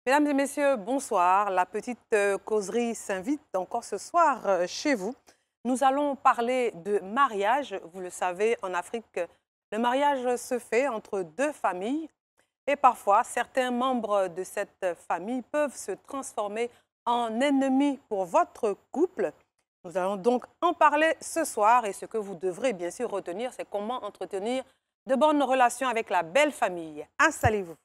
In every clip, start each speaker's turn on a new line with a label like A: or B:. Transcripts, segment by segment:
A: Mesdames et messieurs, bonsoir. La petite causerie s'invite encore ce soir chez vous. Nous allons parler de mariage. Vous le savez, en Afrique, le mariage se fait entre deux familles et parfois, certains membres de cette famille peuvent se transformer en ennemis pour votre couple. Nous allons donc en parler ce soir et ce que vous devrez bien sûr retenir, c'est comment entretenir de bonnes relations avec la belle famille. Installez-vous.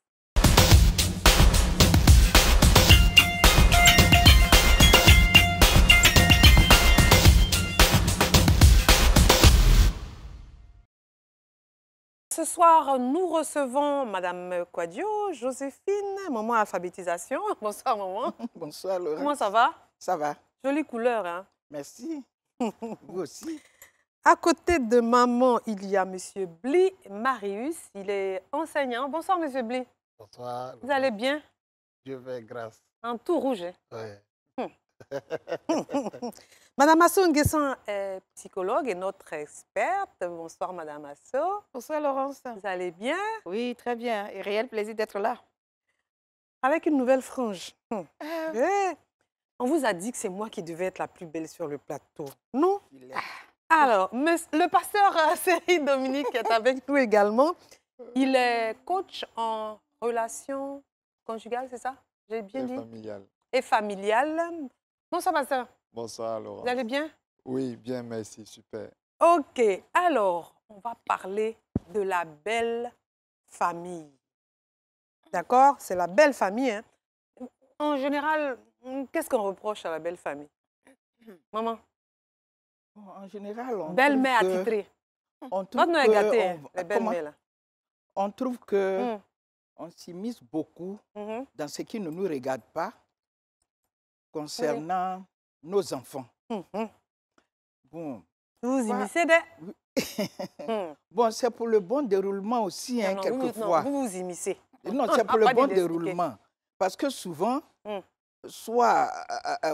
A: Ce soir, nous recevons Madame Quadio, Joséphine, maman alphabétisation. Bonsoir, maman.
B: Bonsoir, Laurent.
A: Comment ça va?
B: Ça va.
A: Jolie couleur, hein?
B: Merci. Vous aussi.
A: À côté de maman, il y a Monsieur Bli Marius. Il est enseignant. Bonsoir, Monsieur Bli.
C: Bonsoir.
A: Vous allez bien?
C: Dieu fait grâce.
A: En tout rouge, hein?
C: Ouais.
A: Madame Asso Nguessan est psychologue et notre experte. Bonsoir, Madame Asso.
D: Bonsoir Laurence.
A: Vous allez bien?
D: Oui, très bien. Et réel plaisir d'être là.
A: Avec une nouvelle frange. Eh, on vous a dit que c'est moi qui devais être la plus belle sur le plateau. Non? Alors, le pasteur Séry Dominique est avec nous également. Il est coach en relations conjugales, c'est ça? J'ai bien dit?
E: Familial.
A: Et familiale. Bonsoir, pasteur.
E: Bonsoir, Laurent.
A: Vous allez bien?
E: Oui, bien, merci, super.
A: OK. Alors, on va parler de la belle famille. D'accord? C'est la belle famille. Hein? En général, qu'est-ce qu'on reproche à la belle famille? Maman?
B: En général, on
A: Belle-mère
B: trouve que-
A: attitrée.
B: on trouve
A: Votre nom est
B: que
A: gâté,
B: on-
A: hein, les
B: comment?
A: belles-mères. Là.
B: On trouve que
A: Mm.
B: on s'immisce beaucoup
A: Mhm.
B: dans ce qui ne nous regarde pas concernant nos enfants.
A: Mhm.
B: Bon,
A: Vous vous
B: Voilà.
A: immiscez des...
B: bon, c'est pour le bon déroulement aussi, hein,
A: Non,
B: quelquefois.
A: vous vous immiscez.
B: Non,
A: On
B: c'est
A: n'a
B: pour le
A: pas
B: bon
A: d'identifié.
B: déroulement. Parce que souvent,
A: Mm.
B: soit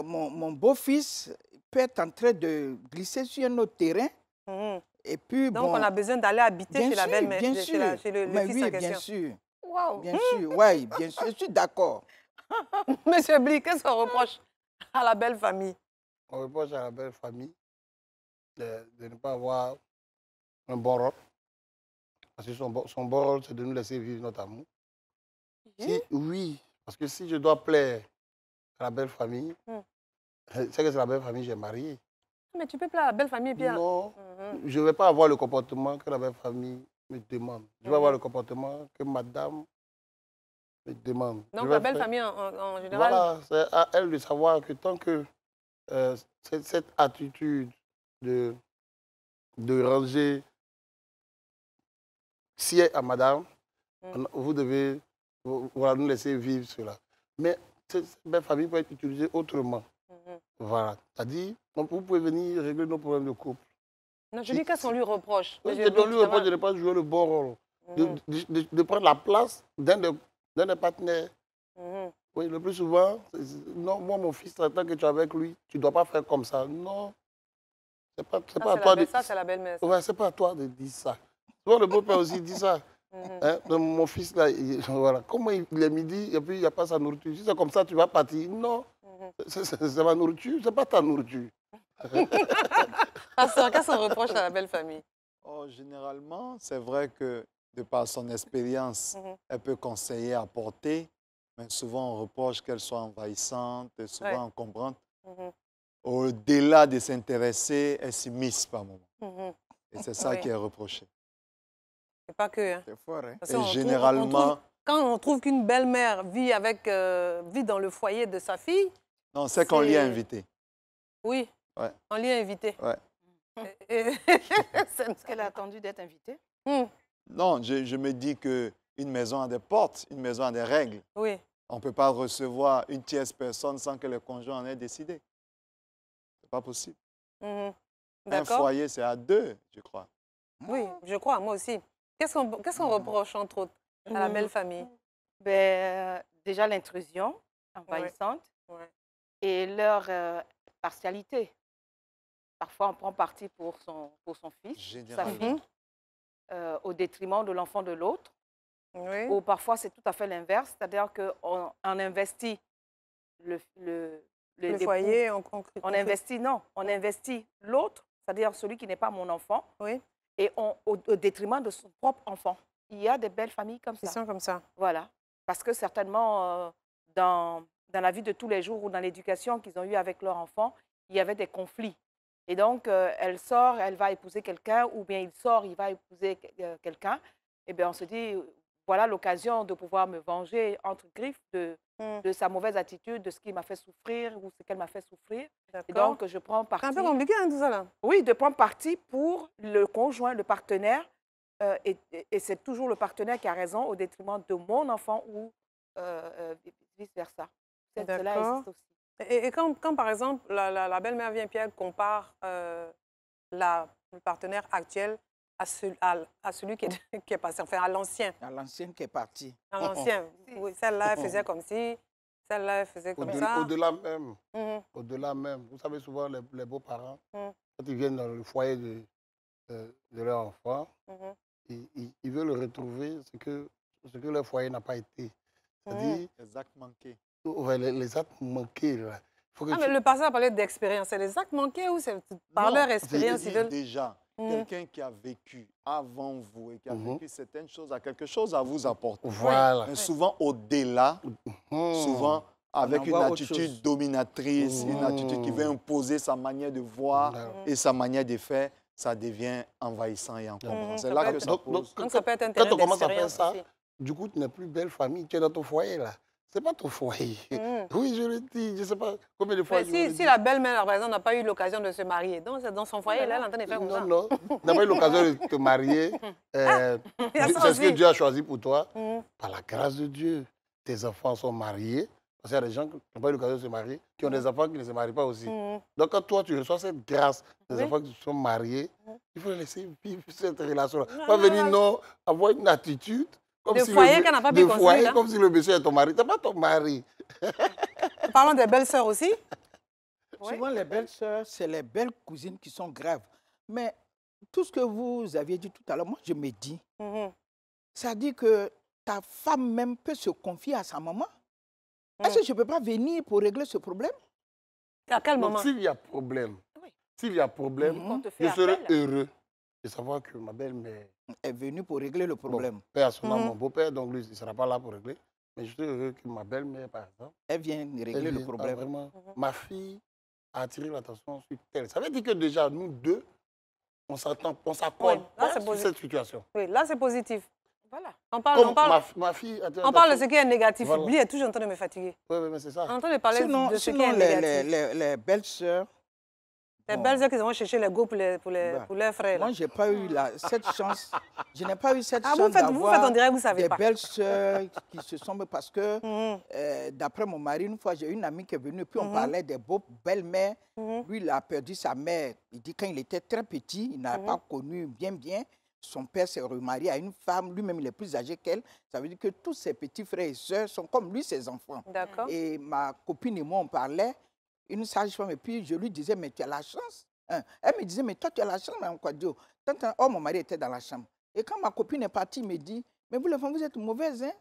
B: mon beau-fils peut être en train de glisser sur un autre terrain,
A: Mhm.
B: et puis
A: Donc,
B: bon,
A: on a besoin d'aller habiter
B: bien
A: chez la
B: sûr,
A: belle-mère,
B: bien
A: chez
B: sûr.
A: chez le
B: Mais
A: fils
B: oui,
A: en
B: bien
A: question.
B: sûr.
D: Waouh!
B: Bien sûr, oui, bien sûr, je suis d'accord.
A: Monsieur Bli, qu'est-ce qu'on reproche à la belle famille?
C: On reproche à la belle famille de ne pas avoir un bon rôle. Parce que son bon rôle, c'est de nous laisser vivre notre amour. Oui, parce que si je dois plaire à la belle famille, c'est que c'est la belle famille que j'ai mariée.
A: Mais tu peux plaire à la belle famille et puis...
C: Non,
A: Mhm.
C: je ne vais pas avoir le comportement que la belle famille me demande. Je vais avoir le comportement que madame me demande. Je
A: Donc,
C: vais
A: la belle
C: faire-
A: famille, en général...
C: Voilà, c'est à elle de savoir que tant que cette attitude de ranger sied à madame, vous devez voilà, nous laisser vivre cela. Mais cette belle famille peut être utilisée autrement.
A: Mhm.
C: Voilà. C'est-à-dire, vous pouvez venir régler nos problèmes de couple.
A: Non, je dis qu'est-ce qu'on lui reproche.
C: Je
A: Monsieur Bli,
C: lui
A: ça
C: reproche
A: va?
C: de ne pas jouer le bon rôle,
A: Mhm.
C: de prendre la place d'un des partenaires.
A: Mhm.
C: Oui, le plus souvent, non, moi, mon fils, tant que tu es avec lui, tu ne dois pas faire comme ça. Non, c'est pas à toi de...
A: Ça, c'est la belle-mère. ça.
C: Ouais, c'est pas à toi de dire ça. Souvent, le beau-père aussi dit ça.
A: Mhm.
C: Hein? Donc, mon fils, là, voilà. Comment il est midi et puis il n'y a pas sa nourriture. Si c'est comme ça, tu vas partir. Non,
A: Mhm.
C: c'est ma nourriture, c'est pas ta nourriture.
A: Pasteur, qu'est-ce qu'on reproche à la belle famille?
E: Oh, généralement, c'est vrai que de par son expérience,
A: Mhm.
E: elle peut conseiller, apporter, mais souvent on reproche qu'elle soit envahissante, et souvent
A: Ouais.
E: on comprend.
A: Mhm.
E: Au-delà de s'intéresser, elle s'immisce par moment.
A: Mhm.
E: Et c'est ça
A: Oui.
E: qui est reproché.
A: C'est pas que... Hein.
B: C'est fort, hein?
A: Parce
E: Et
A: qu'on trouve-
E: généralement,
A: quand on trouve qu'une belle-mère vit vit dans le foyer de sa fille,
E: non, c'est qu'on l'y a
A: c'est-
E: invité.
A: oui,
E: Ouais.
A: on l'y a invité.
E: Ouais.
D: Est-ce qu'elle a attendu d'être invitée?
E: Non, je me dis qu'une maison a des portes, une maison a des règles.
A: Oui.
E: On ne peut pas recevoir une tierce personne sans que le conjoint en ait décidé. Ce n'est pas possible.
A: Mhm.
E: Un
A: D'accord.
E: foyer, c'est à deux, je crois.
A: Oui, je crois, moi aussi. Qu'est-ce qu'on reproche, entre autres, à la belle famille?
D: Déjà l'intrusion envahissante
A: Ouais.
D: et leur partialité. Parfois, on prend parti pour son fils, sa
E: Généralement.
D: fille, au détriment de l'enfant de l'autre.
A: Oui.
D: Ou parfois, c'est tout à fait l'inverse, c'est-à-dire qu'on investit le
A: Le
D: l'époux.
A: foyer,
D: On investit, non, on investit l'autre, c'est-à-dire celui qui n'est pas mon enfant,
A: Oui,
D: et au détriment de son propre enfant. Il y a des belles familles comme
A: ils
D: ça.
A: sont comme ça.
D: Voilà. Parce que certainement, dans la vie de tous les jours ou dans l'éducation qu'ils ont eue avec leur enfant, il y avait des conflits. Et donc, elle sort, elle va épouser quelqu'un, ou bien il sort, il va épouser quelqu'un. Et bien, on se dit, voilà l'occasion de pouvoir me venger, entre griffes, de sa mauvaise attitude, de ce qui m'a fait souffrir ou ce qu'elle m'a fait souffrir. Et
A: D'accord.
D: donc, je prends
A: C'est un
D: parti.
A: peu compliqué, hein, tout ça, là.
D: Oui, de prendre parti pour le conjoint, le partenaire. Et c'est toujours le partenaire qui a raison au détriment de mon enfant ou vice-versa. Cela
A: D'accord.
D: existe aussi.
A: Et quand, par exemple, la belle-mère vient puis elle compare le partenaire actuel à celui qui est, qui est passé, enfin à l'ancien.
B: À l'ancienne qui est partie.
A: À l'ancien. Oui, celle-là, elle faisait comme ci, celle-là, elle faisait comme ça.
C: Au-delà même,
A: Mhm.
C: au-delà même, vous savez souvent les beaux-parents,
A: Mhm.
C: quand ils viennent dans le foyer de leur enfant,
A: Mhm.
C: ils veulent retrouver ce que leur foyer n'a pas été. C'est-à-dire
E: Les actes manqués.
C: ouais, les actes manqués. Là. Faut que
A: Ah, mais le passé a parlé d'expérience. C'est les actes manqués ou c'est par
E: Non,
A: leur
E: je
A: expérience
E: dis
A: ils veulent...
E: déjà,
A: Mhm.
E: quelqu'un qui a vécu avant vous et qui a vécu certaines choses a quelque chose à vous apporter.
C: Voilà.
E: Mais souvent, au-delà, souvent avec une
B: envoie autre
E: attitude
B: chose.
E: dominatrice, une attitude qui veut imposer sa manière de voir et sa manière de faire, ça devient envahissant et encombrant. C'est là que ça pose.
A: Donc, ça peut être un
C: quand
A: terrain
C: on commence à faire
A: d'expérience
C: ça,
A: aussi.
C: du coup, tu n'es plus belle famille, tu es dans ton foyer là. C'est pas ton foyer. Oui, je le dis, je ne sais pas combien de fois
A: Mais si la belle-mère, par exemple, n'a pas eu l'occasion de se marier, donc c'est dans son foyer, là, elle est en train de faire comme ça.
C: Non, tu n'as pas eu l'occasion de te marier.
A: il y a ça
C: C'est ce que
A: aussi.
C: Dieu a choisi pour toi. Par la grâce de Dieu, tes enfants sont mariés. Parce qu'il y a des gens qui n'ont pas eu l'occasion de se marier, qui ont des enfants qui ne se marient pas aussi. Donc quand toi, tu reçois cette grâce, des enfants qui sont mariés, il faut les laisser vivre cette relation-là. Pas venir, non, avoir une attitude comme
A: De
C: si
A: foyer qu'elle n'a pas pu construire, là.
C: comme si le monsieur est ton mari. Ce n'est pas ton mari.
A: Parlons des belles-sœurs aussi.
B: Souvent, les belles-sœurs, c'est les belles cousines qui sont graves. Mais tout ce que vous aviez dit tout à l'heure, moi, je me dis, ça dit que ta femme même peut se confier à sa maman. Est-ce que je ne peux pas venir pour régler ce problème?
A: À quel
C: Donc,
A: moment?
C: s'il y a problème, s'il y a problème,
D: On te fait
C: je serai
D: appel.
C: heureux de savoir que ma belle-mère
B: Est venue pour régler le problème.
C: bon, paix à son âme, mon beau-père, donc lui, il ne sera pas là pour régler. Mais je suis heureux que ma belle-mère, par exemple,
B: Elle vient régler
C: elle
B: le
C: vient,
B: problème.
C: vraiment, ma fille a attiré l'attention sur elle. Ça veut dire que déjà, nous deux, on s'attend, on s'accorde
A: Oui, là, c'est
C: sur
A: positif.
C: cette situation.
A: Oui, là, c'est positif.
D: Voilà.
A: On parle,
C: Ma fille attire
A: on parle de
C: l'attention.
A: ce qui est négatif.
C: Voilà.
A: Lui est toujours en train de me fatiguer.
C: Oui, oui, mais c'est ça.
A: On est en train de parler
B: Sinon,
A: de ce qui
B: sinon
A: est négatif.
B: les belles-sœurs,
A: Les
B: bon,
A: belles-sœurs qui vont chercher les go pour
B: bah,
A: leurs frères. là.
B: moi, je n'ai pas eu cette chance. Je n'ai pas eu cette
A: Ah,
B: chance
A: vous faites en
B: d'avoir
A: direct, vous ne savez
B: des
A: pas.
B: belles-sœurs qui se sont... Parce que, d'après mon mari, une fois, j'ai une amie qui est venue, puis on parlait des beaux belles-mères. Lui, il a perdu sa mère. Il dit quand il était très petit, il n'a pas connu bien. Son père s'est remarié à une femme, lui-même, il est plus âgé qu'elle. Ça veut dire que tous ses petits frères et sœurs sont comme lui, ses enfants.
A: D'accord.
B: Et ma copine et moi, on parlait, une sage-femme, et puis je lui disais, mais tu as la chance. Hein. Elle me disait, mais toi, tu as la chance, hein, quoi, Dieu. Oh, mon mari était dans la chambre. Et quand ma copine est partie, il me dit, mais vous, les femmes, vous êtes mauvaises, hein?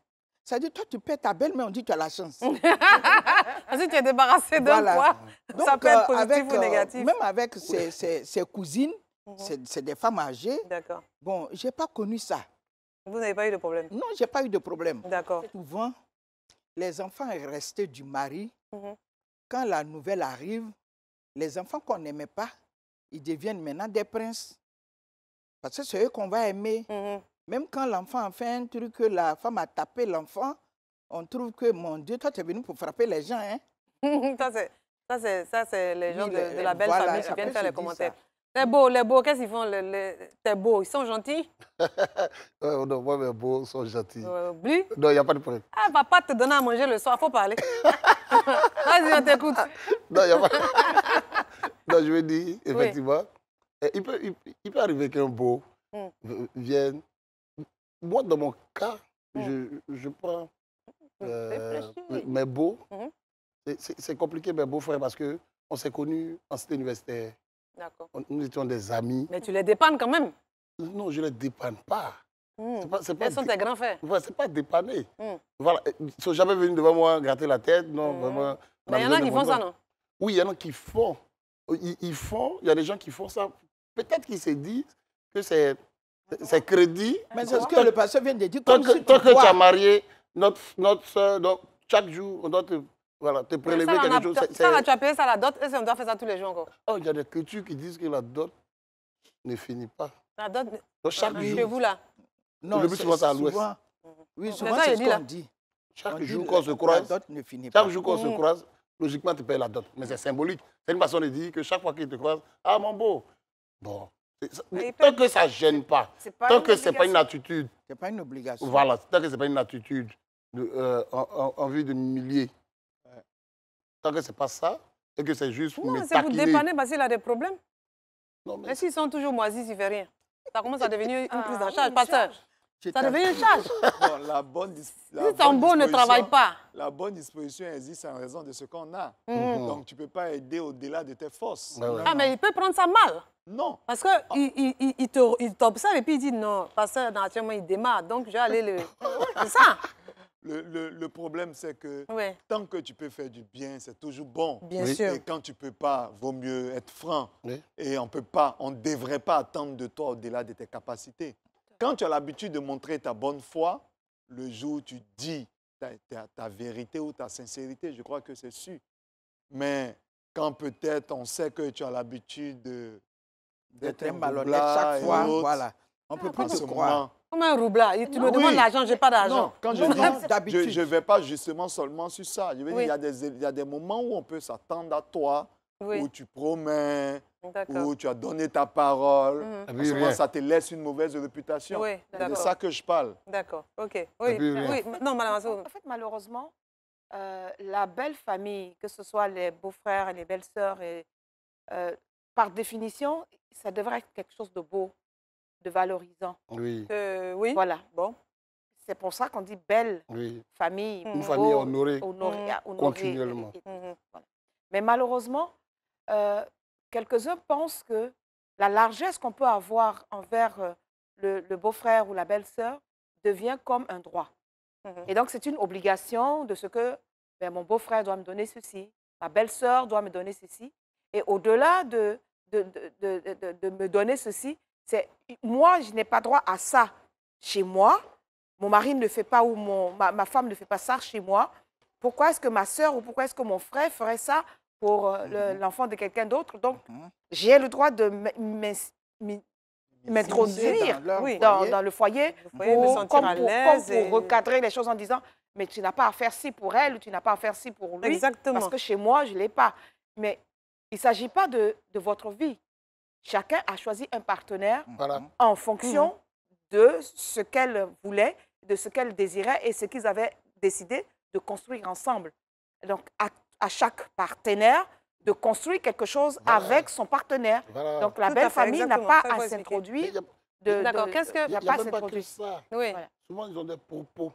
B: Ça veut dire, toi, tu perds ta belle, mais on dit, tu as la chance.
A: Parce que tu es débarrassé d'un
B: Voilà.
A: poids.
B: Donc,
A: Ça peut être positif
B: avec,
A: ou négatif.
B: même avec ses cousines, c'est des femmes âgées.
A: D'accord.
B: Bon, je n'ai pas connu ça.
A: Vous n'avez pas eu de problème.
B: Non, je n'ai pas eu de problème.
A: D'accord.
B: Souvent, les enfants restés du mari, quand la nouvelle arrive, les enfants qu'on n'aimait pas, ils deviennent maintenant des princes. Parce que c'est eux qu'on va aimer. Même quand l'enfant a fait un truc que la femme a tapé l'enfant, on trouve que, mon Dieu, toi, tu es venu pour frapper les gens. Hein?
A: Ça, c'est les gens
B: Oui,
A: de la belle
B: voilà,
A: famille qui
B: ça
A: viennent
B: peut
A: faire
B: se
A: les
B: dire
A: commentaires.
B: ça.
A: Les beaux, qu'est-ce qu'ils font? T'es beau, ils sont gentils.
C: Non, moi, mes beaux sont gentils.
A: Oublie.
C: Non, il n'y a pas de problème.
A: Ah, va pas te donner à manger le soir, il faut parler. Vas-y, on t'écoute.
C: Non, il n'y a pas non, je veux dire, effectivement, il peut arriver qu'un beau vienne. Moi, dans mon cas, je prends mes beaux. C'est compliqué, mes beaux frères, parce qu'on s'est connus en cité universitaire.
A: D'accord.
C: Nous étions des amis.
A: Mais tu les dépannes quand même.
C: Non, je ne les dépanne pas.
A: Quels sont tes grands frères?
C: Voilà, c'est pas dépanner. Voilà. Ils ne sont jamais venus devant moi gratter la tête. Non, vraiment.
A: Mais il y en a qui font ça, non?
C: Oui, il y en a qui font. Ils font. Il y a des gens qui font ça. Peut-être qu'ils se disent que c'est crédit.
B: Mais c'est ce que le pasteur vient de dire.
C: Tant que tu as marié notre soeur, donc chaque jour, on doit te prélever quelque chose.
A: Ça, tu as payé ça à la dot, et on doit faire ça tous les jours encore.
C: Oh, il y a des cultures qui disent que la dot ne finit pas.
A: La dot,
C: donc, chaque jour.
A: chez vous, là?
B: Non,
C: le plus souvent, c'est à l'ouest.
B: Oui, souvent, c'est ce qu'on dit.
C: Chaque jour qu'on se croise,
B: la dot ne finit pas.
C: Chaque jour qu'on se croise, logiquement, tu payes la dot. Mais c'est symbolique. C'est une façon de dire que chaque fois qu'il te croise, ah, mon beau. Bon. Tant que ça ne gêne pas, tant que ce n'est pas une attitude.
B: Ce n'est pas une obligation.
C: Voilà, tant que ce n'est pas une attitude en vue de m'humilier. Tant que ce n'est pas ça, et que c'est juste pour me
A: c'est pour
C: taquiner.
A: dépanner parce qu'il a des problèmes.
C: Non,
A: mais s'ils sont toujours moisis, il ne fait rien. Ça commence à devenir une prise en charge.
D: Une
A: Pasteur, ça devient une charge.
E: Bon,
A: Si ton beau ne travaille pas.
E: La bonne disposition existe en raison de ce qu'on a. Donc, tu ne peux pas aider au-delà de tes forces.
A: Ah, mais il peut prendre ça mal.
E: Non.
A: Parce qu'il t'observe et puis il dit non, pasteur, naturellement, il démarre. Donc, je vais aller le... C'est ça.
E: Le problème, c'est que
A: Oui.
E: tant que tu peux faire du bien, c'est toujours bon.
A: Bien sûr.
E: Et quand tu ne peux pas, vaut mieux être franc.
C: Oui.
E: Et on ne devrait pas attendre de toi au-delà de tes capacités. Quand tu as l'habitude de montrer ta bonne foi, le jour où tu dis ta vérité ou ta sincérité, je crois que c'est sûr. Mais quand peut-être on sait que tu as l'habitude
B: d'être un malhonnête chaque fois, voilà. On ne peut plus te croire.
A: Comme un roublard. Tu me demandes l'argent, je n'ai pas d'argent.
E: Non, quand je dis, je ne vais pas justement seulement sur ça. Je veux dire, il y a des moments où on peut s'attendre à toi, où tu promets, où tu as donné ta parole. À ce moment, ça te laisse une mauvaise réputation.
A: Oui,
E: c'est de ça que je parle.
A: D'accord, ok. Oui, non, madame Assou.
D: En fait, malheureusement, la belle famille, que ce soit les beaux-frères et les belles-sœurs, par définition, ça devrait être quelque chose de beau, de valorisant.
C: Oui.
A: Oui.
D: Voilà.
A: Bon.
D: C'est pour ça qu'on dit belle famille.
C: Une famille honorée.
D: Continuellement. Voilà. Mais malheureusement, quelques-uns pensent que la largesse qu'on peut avoir envers le beau-frère ou la belle-sœur devient comme un droit. Et donc, c'est une obligation de ce que mon beau-frère doit me donner ceci, ma belle-sœur doit me donner ceci. Et au-delà de me donner ceci, c'est moi, je n'ai pas droit à ça chez moi. Mon mari ne le fait pas ou ma femme ne fait pas ça chez moi. Pourquoi est-ce que ma sœur ou pourquoi est-ce que mon frère ferait ça pour l'enfant de quelqu'un d'autre? Donc, j'ai le droit de m'introduire dans le foyer pour recadrer les choses en disant mais tu n'as pas à faire ci pour elle ou tu n'as pas à faire ci pour lui.
A: Exactement.
D: Parce que chez moi, je ne l'ai pas. Mais il ne s'agit pas de votre vie. Chacun a choisi un partenaire en fonction de ce qu'elle voulait, de ce qu'elle désirait et ce qu'ils avaient décidé de construire ensemble. Donc, à chaque partenaire de construire quelque chose avec son partenaire. Donc, la belle famille n'a pas à s'introduire.
A: D'accord, qu'est-ce que...
C: Il n'y a même pas que ça.
A: Oui.
C: Souvent, ils ont des propos.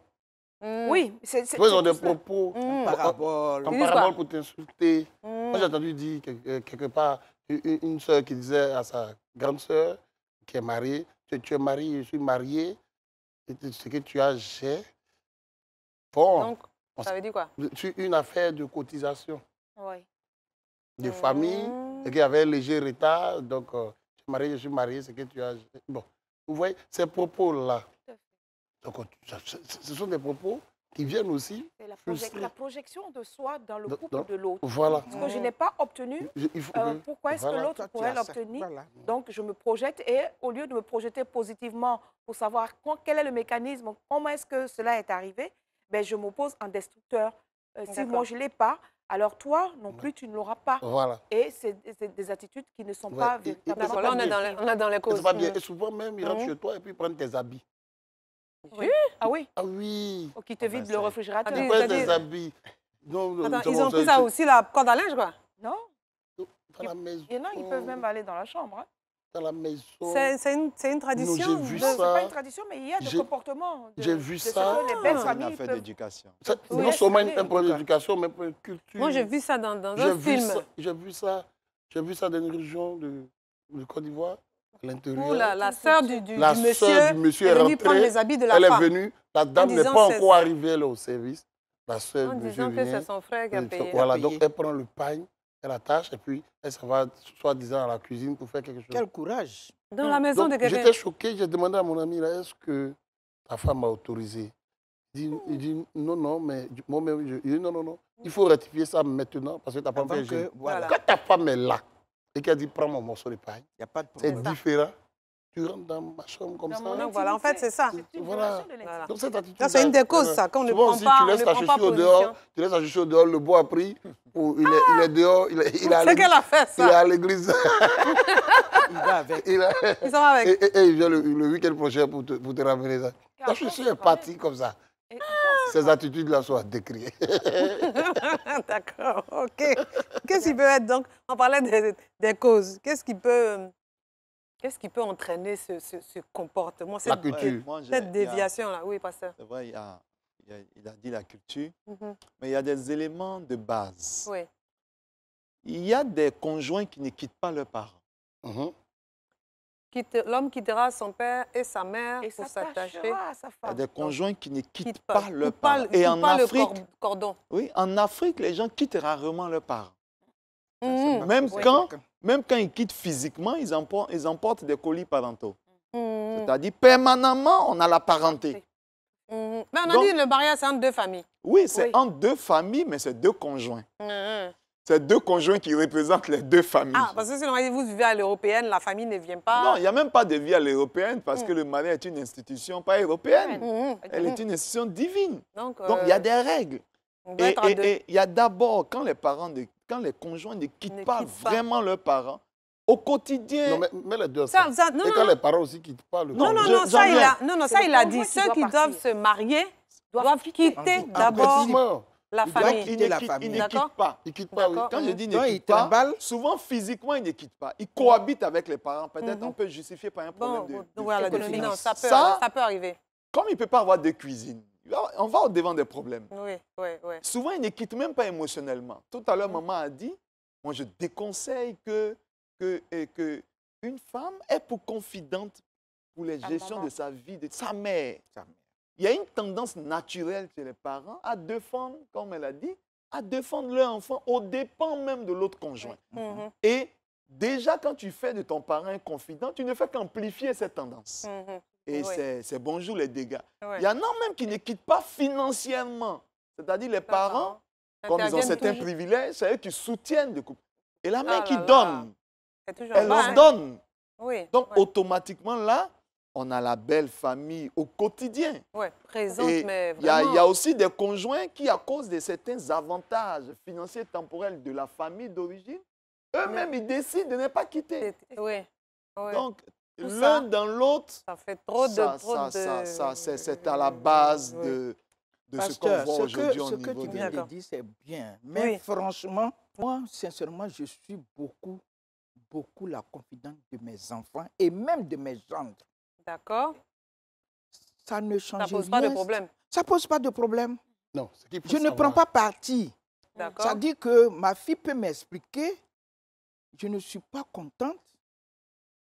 D: Oui, c'est
C: ils ont des propos
B: en
C: parabole pour t'insulter. Moi, j'ai entendu dire quelque part une soeur qui disait à sa grande soeur qui est mariée, tu es mariée, je suis mariée, et ce que tu as, j'ai. Bon.
A: Donc, ça veut dire quoi?
C: C'est une affaire de cotisation.
D: Oui.
C: De famille, et qu'il y avait un léger retard, donc je suis mariée, ce que tu as. Bon, vous voyez, ces propos-là, donc, ce sont des propos qui viennent aussi.
D: C'est la projection de soi dans le couple de l'autre.
C: Voilà.
D: Ce que je n'ai pas obtenu, pourquoi est-ce que l'autre pourrait l'obtenir? Donc, je me projette et au lieu de me projeter positivement pour savoir quel est le mécanisme, comment est-ce que cela est arrivé, ben, je m'oppose en destructeur. Si moi, je ne l'ai pas, alors toi non plus, tu ne l'auras pas.
C: Voilà.
D: Et c'est des attitudes qui ne sont pas véritablement...
A: Là, on est dans les causes.
C: C'est pas bien. Et souvent même, ils rentrent chez toi et puis ils prennent tes habits.
D: Oui. Ah oui?
C: Ah oui.
D: Ou qui te vide le réfrigérateur.
C: Ils prennent tes habits.
A: Attends, ils ont pris ça aussi, la corde à linge, quoi?
D: Non.
C: Dans la maison.
D: Il y en a, ils peuvent même aller dans la chambre. Hein.
C: Dans la maison.
A: C'est une tradition?
C: Non, j'ai vu ça.
D: C'est pas une tradition, mais il y a des comportements.
C: J'ai vu ça.
D: Les belles
E: familles
D: familles
E: peuvent... d'éducation.
C: Non seulement un problème d'éducation, mais pour une culture.
A: Moi, j'ai vu ça dans un film.
C: J'ai vu ça dans une région de Côte d'Ivoire. l'intérieur.
A: Ou la sœur du
C: La
A: monsieur,
C: sœur du monsieur
A: est
C: est
A: venue prendre
C: rentrée,
A: les habits de la
C: elle
A: femme.
C: est venue, la dame n'est
A: disant
C: pas
A: c'est-
C: encore arrivée, elle est au service. La sœur
A: En
C: du monsieur
A: disant que
C: vient.
A: c'est son frère qui a payé.
C: Voilà,
B: payé.
C: donc elle prend le pain, elle attache et puis elle s'en va soi-disant à la cuisine pour faire quelque chose.
B: Quel courage.
A: Dans la maison
C: Donc,
A: de quelqu'un.
C: j'étais choqué, j'ai demandé à mon ami, là, est-ce que ta femme m'a autorisé? Il dit non, non, mais moi-même, il dit non, non, non. Il faut rectifier ça maintenant parce que ta femme
B: Avant
C: fait jeûne.
B: que, voilà,
C: Quand ta femme est là et qu'elle dit prends mon morceau de pain,
B: il n'y a pas de
C: c'est
B: problème.
C: différent. Tu rentres dans ma chambre comme
D: Dans
C: ça.
D: mon
A: Donc voilà, en fait, c'est ça.
D: C'est une
C: Voilà.
D: violation de l'intimité.
A: Voilà.
C: Donc cette attitude.
A: Ça, c'est une des causes, ça, qu'on ne
C: Souvent
A: prend
C: aussi,
A: pas,
C: tu
A: on
C: laisses
A: ne
C: ta
A: prend pas
C: chaussure
A: position.
C: dehors, tu laisses ta chaussure dehors, le bois a pris, il est dehors, il est à
A: C'est
C: l'église.
A: qu'elle a fait
C: Il est
A: ça.
C: à l'église.
B: Il va avec.
A: Ils sont avec.
C: Et il vient le week-end prochain pour te ramener ça. Ta chaussure est partie comme ça.
D: Et-
C: Ces attitudes-là sont à décrier.
A: D'accord, ok. Qu'est-ce qui peut être donc, on parlait des causes, qu'est-ce qui peut entraîner ce comportement,
C: La culture.
E: Moi, j'ai-
A: cette
E: il y a-
A: déviation-là? Oui, pasteur.
E: C'est vrai, il a dit la culture,
A: Mhm.
E: mais il y a des éléments de base.
A: Oui.
E: Il y a des conjoints qui ne quittent pas leurs parents.
C: Mhm.
A: L'homme quittera son père et sa mère
D: Et
A: pour
D: s'attacher
A: s'attacher.
D: à sa
E: Il y a
D: femme.
E: des conjoints qui ne quittent
A: Quitte
E: pas leurs
A: coupe pas
E: parents.
A: le-
E: Et
A: coupe
E: en
A: pas le
E: Afrique,
A: cordon.
E: oui, en Afrique, les gens quittent rarement leurs parents.
A: Mhm.
E: Même
B: Oui.
E: quand ils quittent physiquement, ils emportent des colis parentaux.
A: Mhm.
E: C'est-à-dire, permanemment, on a la parenté.
A: Mhm. Mais on a
E: Donc-
A: dit le mariage, c'est entre deux familles.
E: Oui, c'est
D: Oui.
E: entre deux familles, mais c'est deux conjoints.
A: Mhm.
E: C'est deux conjoints qui représentent les deux familles.
A: Ah, parce que sinon, vous vivez à l'européenne, la famille ne vient pas.
E: Non, il n'y a même pas de vie à l'européenne parce que le mariage est une institution pas européenne.
A: Mhm.
E: Elle est une institution divine.
A: Donc,
E: Donc, il y a des règles.
A: on doit être à deux.
E: Et il y a d'abord, quand les conjoints ne quittent
A: Ne
E: pas
A: quittent pas.
E: vraiment leurs parents, au quotidien,
C: Non, mais les deux,
A: Ça,
C: ça.
A: non,
C: Et
A: non,
C: quand
A: non.
C: les parents aussi quittent pas le
A: Non, non,
E: je-
A: non,
E: j'en
A: ça, il
E: viens.
A: a, non, non,
D: C'est
A: ça,
D: le
A: il a
D: conjoint
A: dit.
D: qui
A: Ceux
D: doit
A: qui
D: partir.
A: doivent se marier
D: Doivent
A: doivent
D: quitter.
A: quitter
B: En
A: d'abord
C: Effectivement.
A: la
B: Il doit
A: famille.
B: quitter la famille.
E: ils ne
A: D'accord.
E: quittent pas.
C: Ils quittent pas, oui.
A: D'accord.
E: Quand je dis
B: Donc,
E: ne
B: ils
E: quittent pas,
B: trimballent.
E: souvent physiquement, ils ne quittent pas. Ils cohabitent avec les parents. Peut-être
A: Mhm.
E: on peut justifier par un
A: Bon,
E: problème de
A: voilà, de
E: finances.
A: finance, ça peut arriver.
E: Comme il ne peut pas avoir de cuisine, on va au-devant des problèmes.
A: Oui, oui, oui.
E: Souvent, ils ne quittent même pas émotionnellement. Tout à l'heure, maman a dit, moi, je déconseille que une femme ait pour confidente pour les
D: Sa
E: gestions
D: maman.
E: de sa vie, de sa mère.
B: Sa mère.
E: Il y a une tendance naturelle chez les parents à défendre, comme elle a dit, à défendre leur enfant au dépens même de l'autre conjoint.
A: Mhm,
E: Et déjà, quand tu fais de ton parent un confident, tu ne fais qu'amplifier cette tendance.
A: mhm.
E: Et
A: Oui.
E: c'est bonjour les dégâts.
A: Ouais.
E: Il y en a même qui ne quittent pas financièrement. C'est-à-dire les parents, comme ils ont
A: interviennent
E: certains
A: toujours.
E: privilèges, c'est eux qui soutiennent le couple. Et la mère
A: Ah
E: qui
A: là là.
E: donne,
A: C'est toujours
E: elle
A: bas,
E: leur
A: hein.
E: donne.
A: Oui.
E: Donc
A: ouais.
E: automatiquement là, on a la belle famille au quotidien.
A: Ouais, présente,
E: Et
A: mais
E: il y a
A: vraiment.
E: aussi des conjoints qui, à cause de certains avantages financiers et temporels de la famille d'origine, eux-mêmes, ils décident de ne pas quitter.
A: Oui. Oui.
E: Donc,
A: Tout
E: l'un
A: ça,
E: dans l'autre,
A: ça fait trop de.
E: c'est à la base
A: Oui.
E: de ce qu'on
B: Pasteur,
E: voit aujourd'hui au
B: ce que
E: niveau
B: tu
E: de...
B: viens de
A: D'accord.
B: dire, c'est bien. Mais
A: Oui.
B: franchement, moi, sincèrement, je suis beaucoup la confidente de mes enfants et même de mes gendres.
A: D'accord.
B: Ça ne change
A: Ça
B: rien.
A: pose pas de problème.
B: Ça pose pas de problème.
C: Non, ce qu'il faut
B: Je ne
C: savoir.
B: prends pas parti.
A: D'accord.
B: Ça dit que ma fille peut m'expliquer, je ne suis pas contente.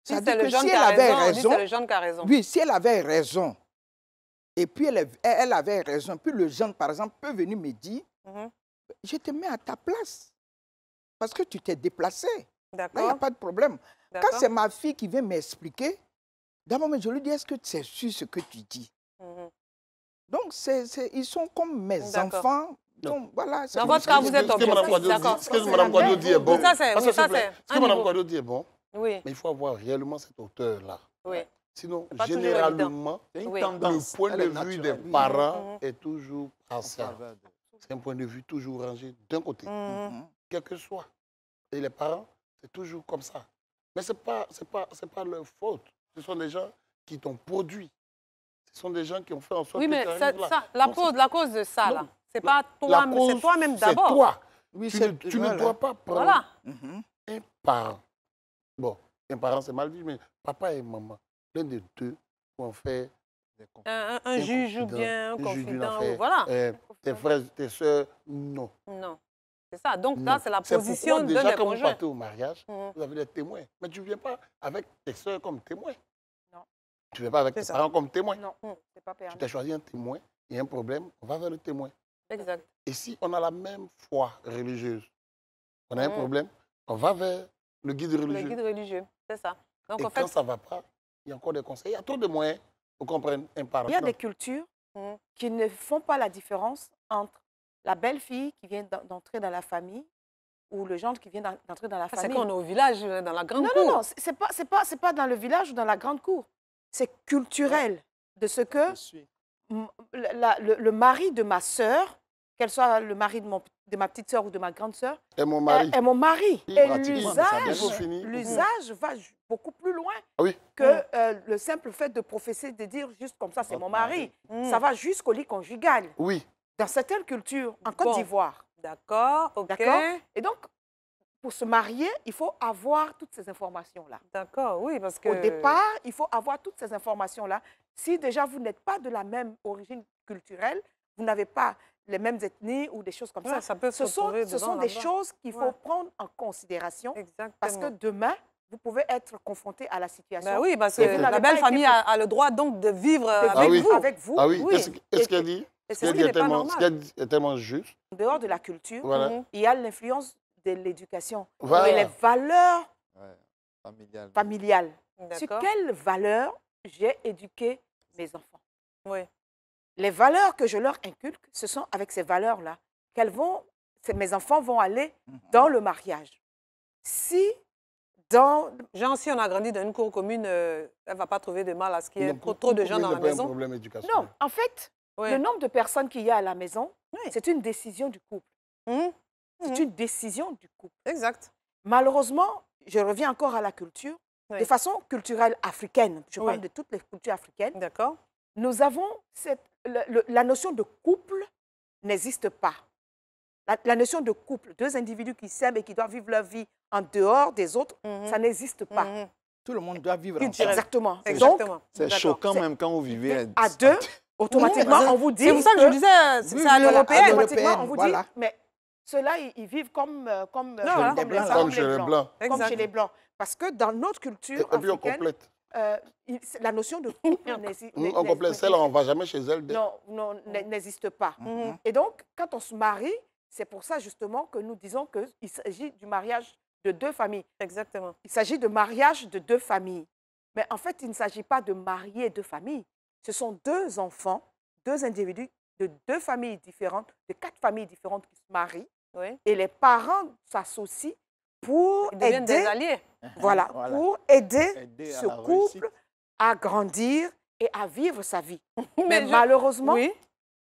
A: Si
B: Ça dit
A: c'est le
B: que
A: jeune
B: si
A: qui
B: elle
A: a
B: avait
A: raison, on dit
B: raison,
A: c'est le jeune qui a raison.
B: oui, si elle avait raison, et puis elle avait raison, puis le jeune, par exemple, peut venir me dire,
A: Mhm.
B: je te mets à ta place, parce que tu t'es déplacé. Là, il n'y a
A: D'accord.
B: pas de problème. Quand
A: D'accord.
B: c'est ma fille qui vient m'expliquer, d'abord, je lui dis, est-ce que c'est sûr ce que tu dis?
A: Mhm.
B: Donc, ils sont comme mes
A: D'accord.
B: enfants. Donc, voilà. c'est
A: Dans
B: comme
A: votre
B: ça.
A: cas, vous êtes
C: Ce que Mme
A: objectif.
C: Kouadio
A: D'accord.
C: dit- ce que Mme Kouadio dit est bon.
A: Oui, ça, c'est
C: Parce
A: oui,
C: que, s'il
A: ça,
C: vous plaît,
A: c'est
C: ce que
A: un
C: Mme
A: niveau.
C: Kouadio dit est bon,
A: Oui,
C: mais il faut avoir réellement cette hauteur-là.
A: oui.
C: Sinon,
A: C'est pas toujours
C: généralement,
E: C'est une
A: Oui.
E: tendance.
C: le point
E: Elle
C: de
E: est
C: vue des
E: naturelle.
C: parents
A: Mhm.
C: est toujours
E: En
C: partiel.
E: faveur de-
C: C'est un point de vue toujours rangé d'un côté,
A: Mhm.
B: Mhm.
C: quel que soit. Et les parents, c'est toujours comme ça. Mais ce n'est pas leur faute. Ce sont des gens qui t'ont produit. Ce sont des gens qui ont fait en sorte
A: Oui, mais
C: que tu
A: ça,
C: arrives là.
A: la cause de ça,
C: Non.
A: là, c'est pas
C: La
A: toi,
C: cause,
A: c'est toi-même
C: c'est
A: d'abord.
C: toi.
B: Oui,
C: Tu,
B: c'est-
C: ne, tu ne
B: voilà.
C: dois pas prendre
A: Voilà.
B: Mhm.
C: un parent. Bon, un parent, c'est mal dit, mais papa et maman, l'un des deux vont faire
A: Un juge ou
C: confident,
A: bien un
C: un juge d'une
A: confident.
C: affaire.
A: Voilà.
C: Tes frères, tes soeurs, non.
A: Non. C'est ça. Donc
C: Non.
A: là, c'est la
C: C'est
A: position
C: pourquoi
A: de
C: déjà,
A: des
C: quand vous
A: conjoints.
C: partez au mariage, vous avez des témoins. Mais tu ne viens pas avec tes soeurs comme témoins.
D: Non.
C: Tu ne viens pas avec
A: C'est
C: tes
A: ça.
C: parents comme témoins.
D: Non, c'est pas
C: Tu
D: permis.
C: t'as choisi un témoin, il y a un problème, on va vers le témoin.
A: Exact.
C: Et si on a la même foi religieuse, on a un problème, on va vers le guide
A: Le
C: religieux.
A: guide religieux, c'est ça. Donc
C: Et
A: en
C: quand
A: fait,
C: ça ne va pas, il y a encore des conseils. Il y a trop de moyens pour comprendre un parent.
D: Il y a des cultures qui ne font pas la différence entre la belle-fille qui vient d'entrer dans la famille ou le gendre qui vient d'entrer dans la
A: c'est
D: famille.
A: qu'on est au village, dans la grande
D: Non,
A: cour.
D: non, non, c'est pas dans le village ou dans la grande cour. C'est culturel de ce que
E: Je suis.
D: le mari de ma sœur, qu'elle soit le mari de ma petite sœur ou de ma grande sœur,
C: Et mon mari,
D: est mon mari.
C: Oui,
D: Et
C: pratiquement, mais ça a bientôt
D: l'usage
C: fini.
D: l'usage va beaucoup plus loin
C: Ah oui.
D: que le simple fait de professer, de dire juste comme ça, c'est
E: Votre
D: mon mari.
A: mari.
D: Ça va jusqu'au lit conjugal.
C: Oui.
D: Dans certaines cultures, en Côte
A: Bon.
D: d'Ivoire,
A: D'accord, ok.
D: d'accord. Et donc, pour se marier, il faut avoir toutes ces informations-là.
A: D'accord, oui, parce que...
D: Au départ, il faut avoir toutes ces informations-là. Si déjà vous n'êtes pas de la même origine culturelle, vous n'avez pas les mêmes ethnies ou des choses comme
A: Ouais, ça peut se
D: ce sont
A: retrouver
D: des
A: dedans, là-bas.
D: choses qu'il faut
A: Ouais.
D: prendre en considération
A: Exactement.
D: parce que demain, vous pouvez être confronté à la situation.
A: Ben oui, parce que
D: Et vous n'avez
A: la
D: pas
A: belle
D: été
A: famille a le droit donc de vivre
D: de
A: avec
C: Ah oui.
A: vous.
D: avec vous.
C: Ah oui,
A: Oui.
C: est-ce qu'elle dit
A: Et
C: ce
A: c'est ce
C: qu'elle
A: qui
C: dit
A: n'est pas
C: ce
A: normal.
C: qu'elle dit est tellement juste.
D: En dehors de la culture,
C: Voilà.
D: il y a l'influence de l'éducation
C: Voilà.
D: et les valeurs
E: Ouais, familial.
D: familiales. Sur
A: D'accord.
D: quelles valeurs j'ai éduqué mes enfants?
A: Oui.
D: Les valeurs que je leur inculque, ce sont avec ces valeurs-là mes enfants vont aller dans le mariage. Si dans...
A: Genre, si on a grandi dans une cour commune, elle ne va pas trouver de mal à ce qu'il y ait
C: Non,
A: trop de gens
C: pourquoi
A: dans
C: il
A: la
C: n'y a pas un
A: maison.
C: problème éducationnel.
D: Non, en fait,
A: Oui.
D: le nombre de personnes qu'il y a à la maison,
A: Oui.
D: c'est une décision du couple.
A: Mhm.
D: C'est une décision du couple.
A: Exact.
D: Malheureusement, je reviens encore à la culture.
A: Oui.
D: De façon culturelle africaine, je parle
A: Oui.
D: de toutes les cultures africaines,
A: D'accord.
D: nous avons la notion de couple n'existe pas. La notion de couple, deux individus qui s'aiment et qui doivent vivre leur vie en dehors des autres, ça n'existe pas.
A: Mhm.
B: Tout le monde doit vivre
A: Culturel.
B: ensemble.
D: Exactement. Donc,
A: Exactement.
E: C'est
A: D'accord.
E: choquant
D: C'est-
E: même quand vous vivez
D: à deux, automatiquement, on vous dit
A: C'est pour ça que je disais, c'est
B: Oui,
A: à
B: oui,
A: l'européenne.
B: à
D: automatiquement, on vous
B: Voilà.
D: dit, mais ceux-là, ils vivent comme
A: voilà.
D: comme
B: Des
D: les-
B: Blancs, là.
C: Comme chez les Blancs.
D: Comme
A: Exact.
D: chez les Blancs. Parce que dans notre
C: Et
D: culture
C: puis on
D: africaine,
C: complète.
D: la notion de couple n'existe
C: On complète celle-là, on ne va jamais chez elle.
D: non, n'existe pas.
A: Mhm.
D: Et donc, quand on se marie, c'est pour ça justement que nous disons qu'il s'agit du mariage de deux familles.
A: Exactement.
D: Il s'agit de mariage de deux familles. Mais en fait, il ne s'agit pas de marier deux familles. Ce sont deux enfants, deux individus de deux familles différentes, de quatre familles différentes qui se marient.
A: Oui.
D: Et les parents s'associent pour
A: Ils deviennent des
D: aider,
A: alliés.
D: voilà,
B: Voilà.
D: pour aider
E: Aider à
D: ce
E: la
D: couple à grandir et à vivre sa vie. Mais
A: je-
D: malheureusement,
A: Oui.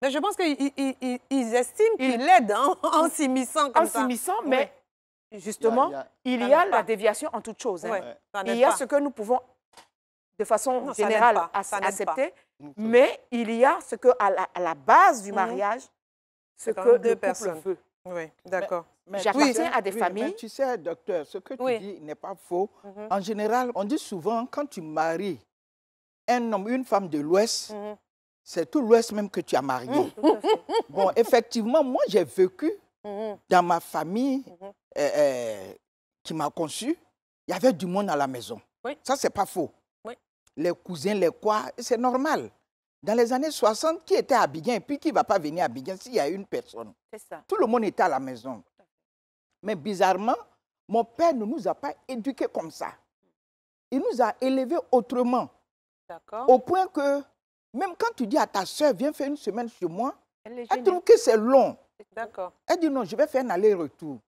A: Mais je pense qu'ils estiment qu'ils l'aident en s'immisçant comme
D: en
A: ça.
D: s'immisçant,
A: Oui.
D: mais justement, il y a
A: n'aide pas.
D: la déviation en toute chose. hein.
A: Ouais, ça
D: Il
A: n'aide
D: y a
A: pas.
D: ce que nous pouvons, de façon
A: Non, ça n'aide
D: générale,
A: pas, ça n'aide
D: accepter, mais il y a ce que, à la base du mariage, ce
A: quand
D: que
A: même deux
D: le couple
A: personnes.
D: veut.
A: Oui, d'accord.
B: Mais
D: J'appartiens
B: tu-
D: à des
B: oui,
D: familles.
B: Mais tu sais, docteur, ce que tu
A: Oui.
B: dis n'est pas faux.
A: Mhm.
B: En général, on dit souvent, quand tu maries un homme, une femme de l'Ouest,
A: Mhm.
B: c'est tout l'Ouest même que tu as marié.
A: Tout à fait.
B: Bon, effectivement, moi, j'ai vécu
A: Mhm.
B: dans ma famille
A: Mhm.
B: qui m'a conçu, il y avait du monde à la maison.
A: Oui.
B: Ça, c'est pas faux.
A: Oui.
B: Les cousins, les quoi, c'est normal. Dans les années 60, qui était à Abidjan et puis qui ne va pas venir à Abidjan s'il y a une personne?
D: C'est ça.
B: Tout le monde était à la maison. Mais bizarrement, mon père ne nous a pas éduqués comme ça. Il nous a élevés autrement.
A: D'accord.
B: Au point que, même quand tu dis à ta soeur, viens faire une semaine chez moi,
D: Elle est
B: elle
D: gênée.
B: trouve que c'est long.
A: D'accord.
B: Elle dit non, je vais faire un aller-retour.